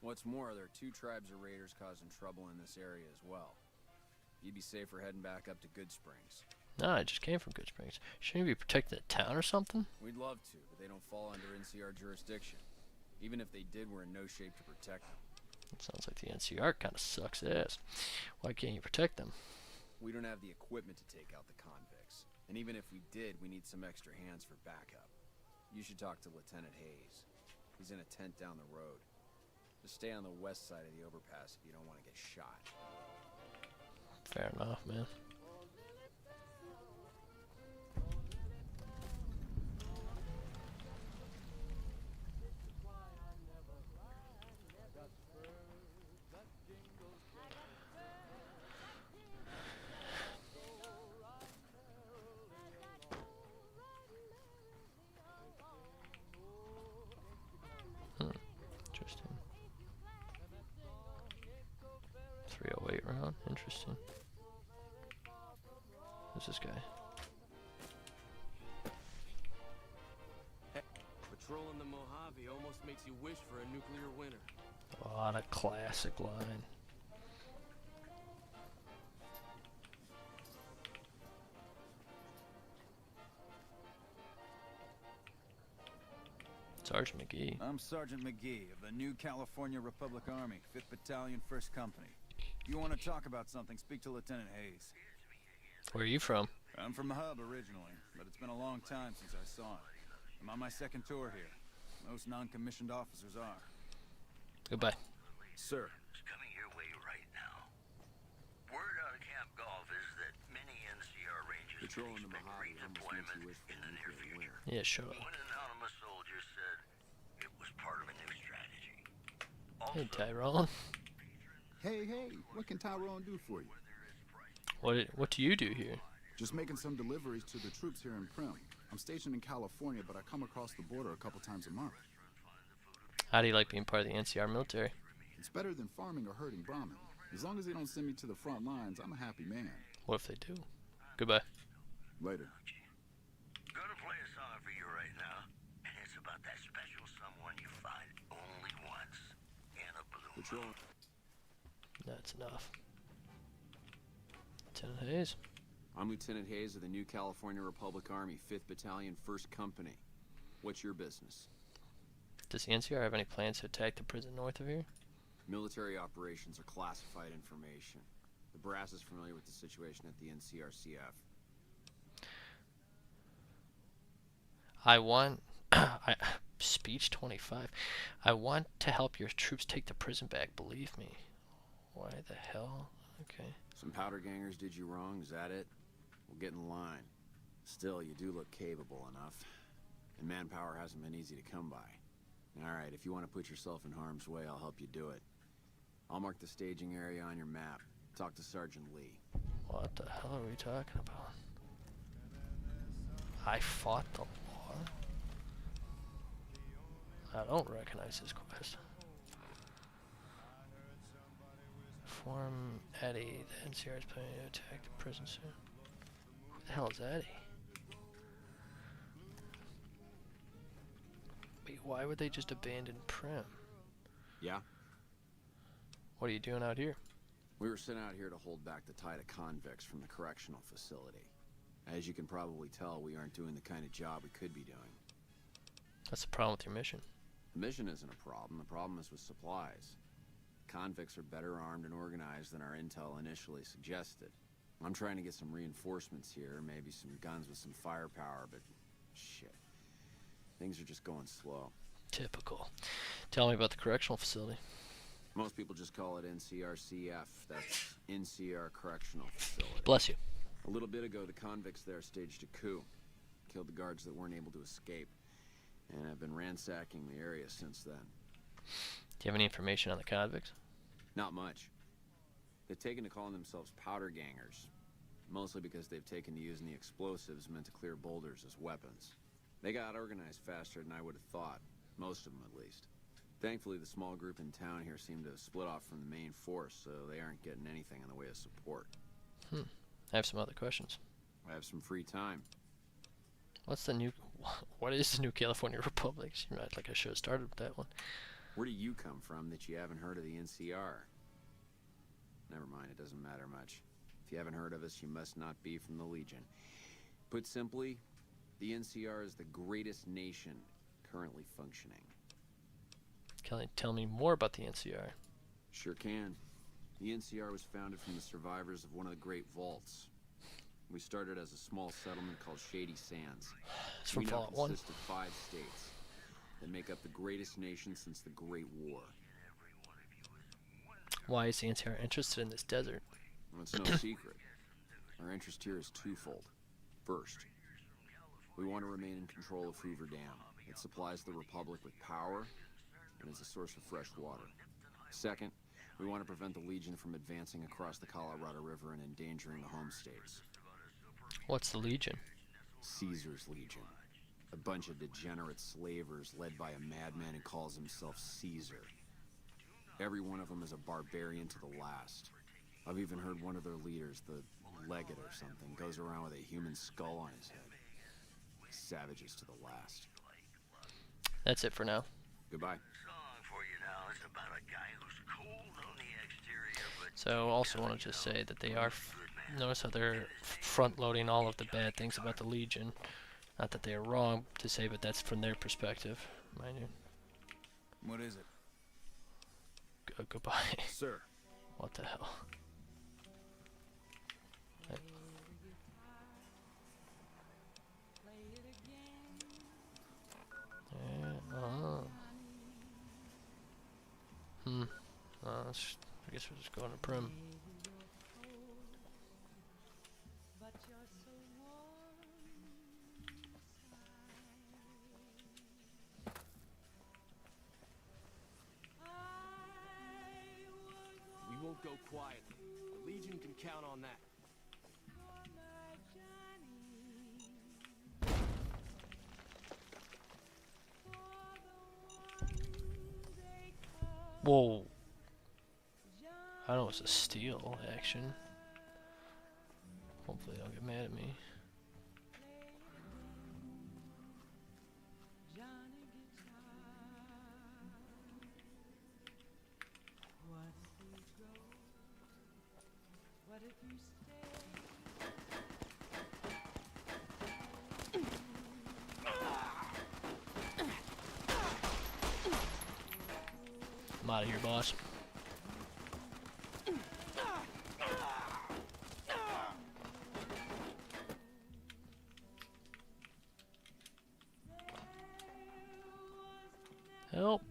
What's more, there are 2 tribes of raiders causing trouble in this area as well. You'd be safer heading back up to Goodsprings. Nah, I just came from Goodsprings. Shouldn't you be protecting the town or something? We'd love to, but they don't fall under NCR jurisdiction. Even if they did, we're in no shape to protect them. It sounds like the NCR kind of sucks ass. Why can't you protect them? We don't have the equipment to take out the convicts. And even if we did, we need some extra hands for backup. You should talk to Lieutenant Hayes. He's in a tent down the road. Just stay on the west side of the overpass if you don't want to get shot. Fair enough, man. Interesting. 308 round. Interesting. Who's this guy? Patrolling the Mojave almost makes you wish for a nuclear winter. A lot of classic line. Sergeant McGee. I'm Sergeant McGee of the New California Republic Army, 5th Battalion, 1st Company. If you want to talk about something, speak to Lieutenant Hayes. Where are you from? I'm from the hub originally, but it's been a long time since I saw it. I'm on my 2nd tour here. Most non-commissioned officers are. Goodbye. Sir. It's coming your way right now. Word out of Camp Golf is that many NCR Rangers Patrolling the expect Mojave almost makes redeployment you wish for in a the near nuclear future. winter. Yeah, shut up. One anonymous soldier said it was part of a new strategy. Hey, Tyrone. Hey, what can Tyrone do for you? What do you do here? Just making some deliveries to the troops here in Prim. I'm stationed in California, but I come across the border a couple times a month. How do you like being part of the NCR military? It's better than farming or herding Brahmin. As long as they don't send me to the front lines, I'm a happy man. What if they do? Goodbye. Later. Gonna play a song for you right now, and it's about that special someone you find only once in a blue Patrol. That's enough. Lieutenant Hayes. I'm Lieutenant Hayes of the New California Republic Army, 5th Battalion, 1st Company. What's your business? Does the NCR have any plans to attack the prison north of here? Military operations are classified information. The brass is familiar with the situation at the NCRCF. I want... Speech 25. I want to help your troops take the prison back, believe me. Why the hell? Okay. Some powder gangers did you wrong, is that it? We'll get in line. Still, you do look capable enough. And manpower hasn't been easy to come by. Alright, if you want to put yourself in harm's way, I'll help you do it. I'll mark the staging area on your map. Talk to Sergeant Lee. What the hell are we talking about? I fought the war? I don't recognize this quest. Form Eddie. The NCR is planning to attack the prison soon. Who the hell is Eddie? Wait, why would they just abandon Prim? Yeah? What are you doing out here? We were sent out here to hold back the tide of convicts from the correctional facility. As you can probably tell, we aren't doing the kind of job we could be doing. That's the problem with your mission. The mission isn't a problem. The problem is with supplies. Convicts are better armed and organized than our intel initially suggested. I'm trying to get some reinforcements here, maybe some guns with some firepower, but shit. Things are just going slow. Typical. Tell me about the correctional facility. Most people just call it NCRCF. That's NCR Correctional Facility. Bless you. A little bit ago, the convicts there staged a coup. Killed the guards that weren't able to escape. And I've been ransacking the area since then. Do you have any information on the convicts? Not much. They've taken to calling themselves powder gangers. Mostly because they've taken to using the explosives meant to clear boulders as weapons. They got organized faster than I would have thought. Most of them, at least. Thankfully, the small group in town here seem to have split off from the main force, so they aren't getting anything in the way of support. I have some other questions. I have some free time. What is the New California Republic? Seems like I should have started with that one. Where do you come from that you haven't heard of the NCR? Never mind, it doesn't matter much. If you haven't heard of us, you must not be from the Legion. Put simply, the NCR is the greatest nation currently functioning. Can you tell me more about the NCR? Sure can. The NCR was founded from the survivors of one of the Great Vaults. We started as a small settlement called Shady Sands. It's from we now Vault 1. consist of 5 states that make up the greatest nation since the Great War. Why is the NCR interested in this desert? Well, it's no secret. Our interest here is twofold. First, we want to remain in control of Hoover Dam. It supplies the Republic with power and is a source of fresh water. Second, we want to prevent the Legion from advancing across the Colorado River and endangering the home states. What's the Legion? Caesar's Legion. A bunch of degenerate slavers led by a madman who calls himself Caesar. Every one of them is a barbarian to the last. I've even heard one of their leaders, the Legate or something, goes around with a human skull on his head. Savages to the last. That's it for now. Goodbye. So also want to just say that they are, notice how they're front-loading all of the bad things about the Legion. Not that they are wrong to say, but that's from their perspective, mind you. What is it? Goodbye. Sir. What the hell? I guess we're just going to Prim. We won't go quietly. The Legion can count on that. Whoa. I know it's a steal action. Hopefully they don't get mad at me. I'm out of here, boss. Help.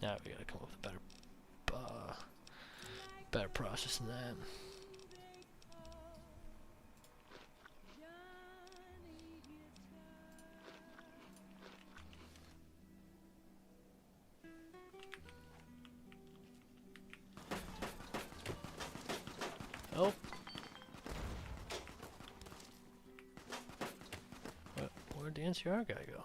Now we gotta come up with a better process than that. Oh. Where'd the NCR guy go?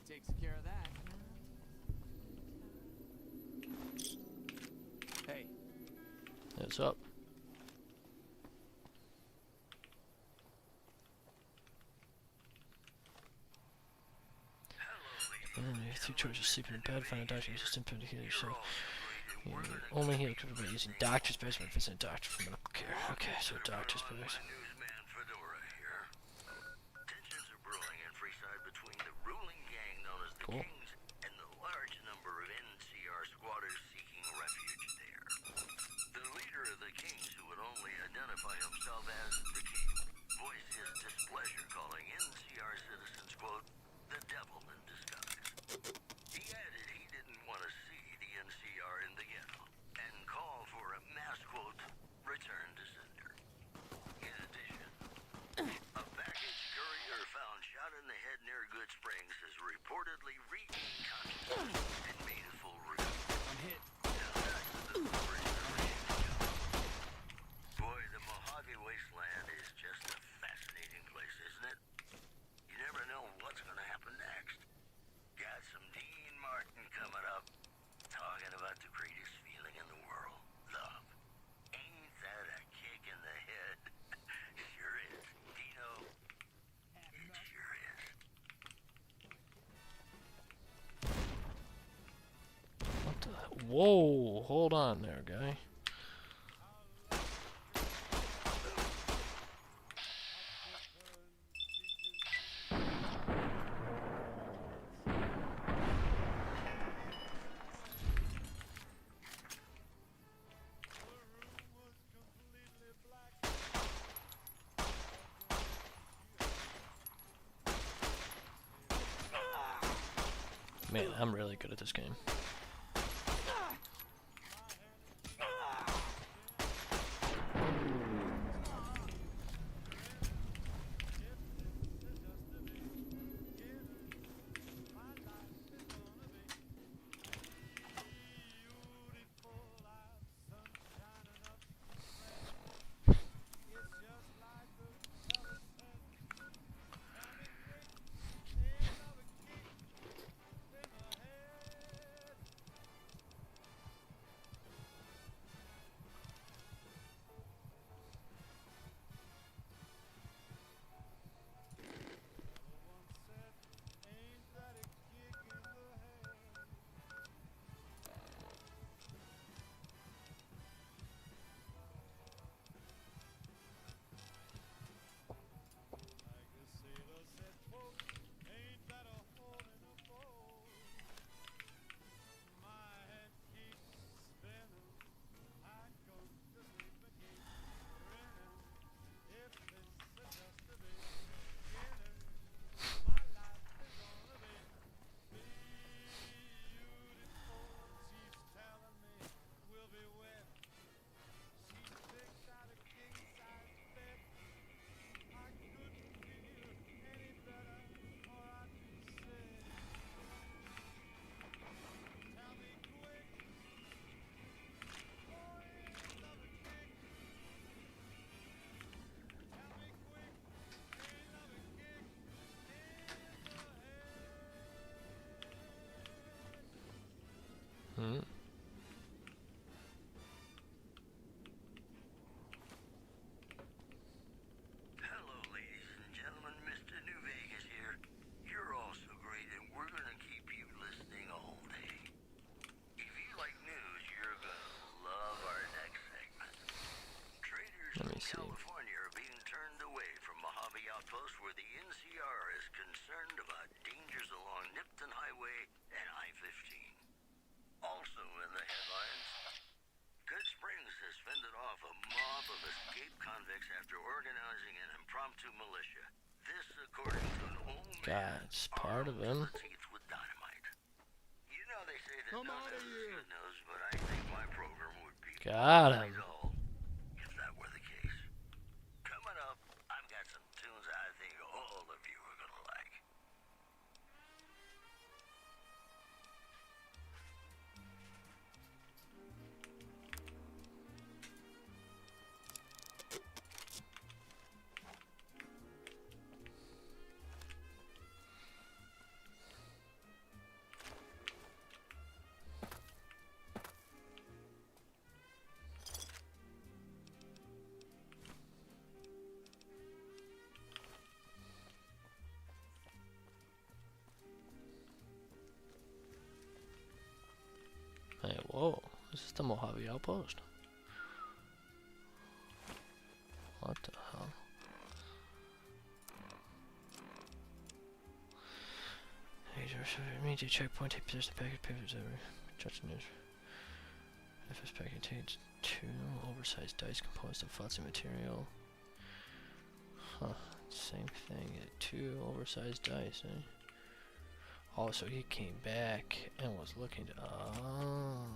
Takes care of that. Hey. What's up? Two choices: sleep in bed, find a doctor, use a stim to heal yourself. Only heal by using doctor's best when it's a doctor for medical care. Okay, so doctor's best. Cool. And the large number of NCR squatters seeking refuge there. The leader of the Kings, who would only identify himself as the King, voiced his displeasure, calling NCR citizens, quote, the devil in disguise. He added he didn't want to see the NCR in the ghetto, and called for a mass, quote, return to sender. In addition, a package courier found shot in the head near Goodsprings has reportedly regained consciousness and made a full recovery. I'm hit. Boy, the Mojave Wasteland is just a fascinating place, isn't it? You never know what's going to happen next. Got some Dean Martin coming up, talking about the greatest feeling in the world, love. Ain't that a kick in the head? Sure is. Dino, it sure is. What the? Whoa! Hold on there, guy. Man, I'm really good at this game. Hmm. Hello, ladies and gentlemen. Mr. New Vegas here. You're all so great, and we're gonna keep you listening all day. If you like news, you're gonna love our next segment. Traders Let from me see. California are being turned away from Mojave Outpost, where the NCR is concerned about dangers along Nipton Highway and I-15. Also in the headlines, Goodsprings has fended off a mob of escaped convicts after organizing an impromptu militia. This, according to an old man, That's part of him. armed to the teeth with dynamite. You know they say that no news is good news, but I think my program would be Got him. dull if that were the case. Coming up, I've got some tunes I think all of you are gonna like. Hey, whoa. This is the Mojave Outpost. What the hell? Immediate checkpoint, take possession of package, papers, judge news. FS packet contains 2 oversized dice composed of fuzzy material. Huh, same thing, 2 oversized dice, eh? Oh, so he came back and was looking to, oh.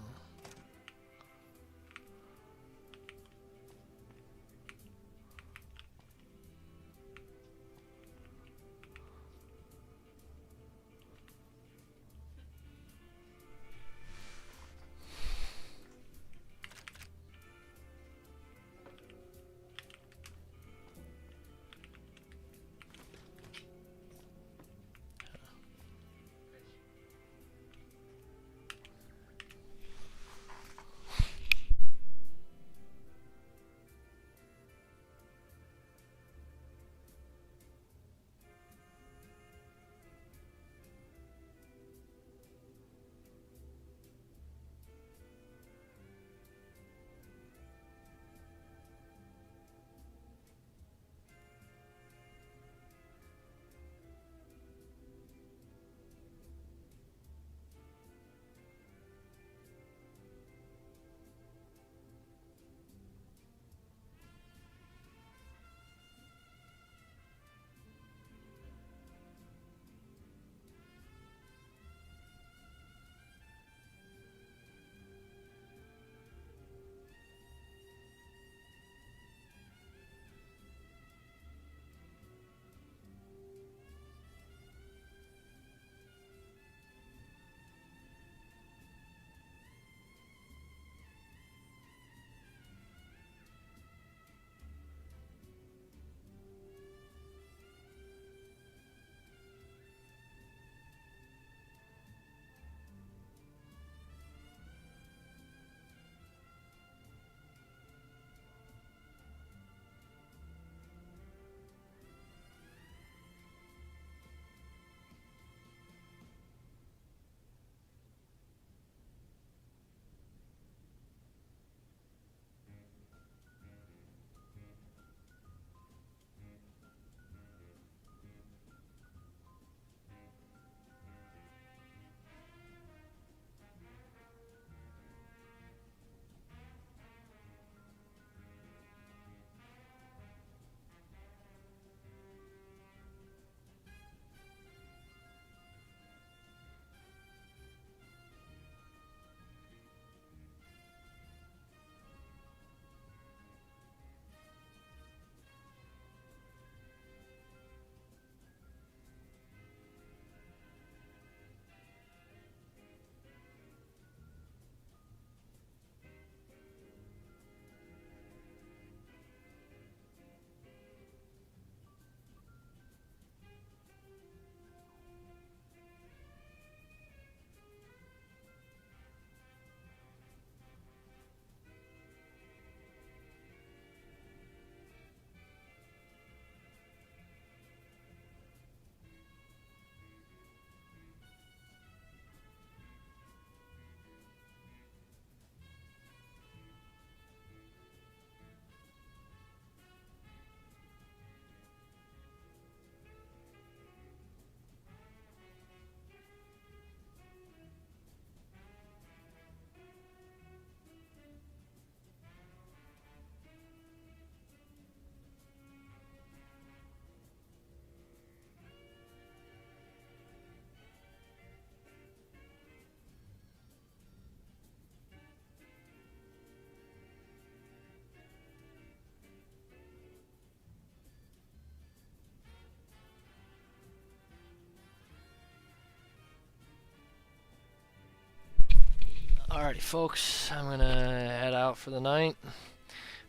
Alrighty, folks, I'm gonna head out for the night.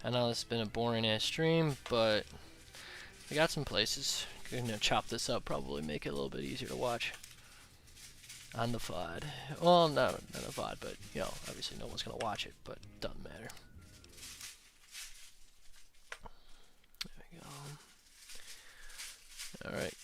I know this has been a boring ass stream, but I got some places. Gonna chop this up, probably make it a little bit easier to watch on the VOD. Well, not on the VOD, but you know, obviously no one's gonna watch it, but doesn't matter. There we go. Alright.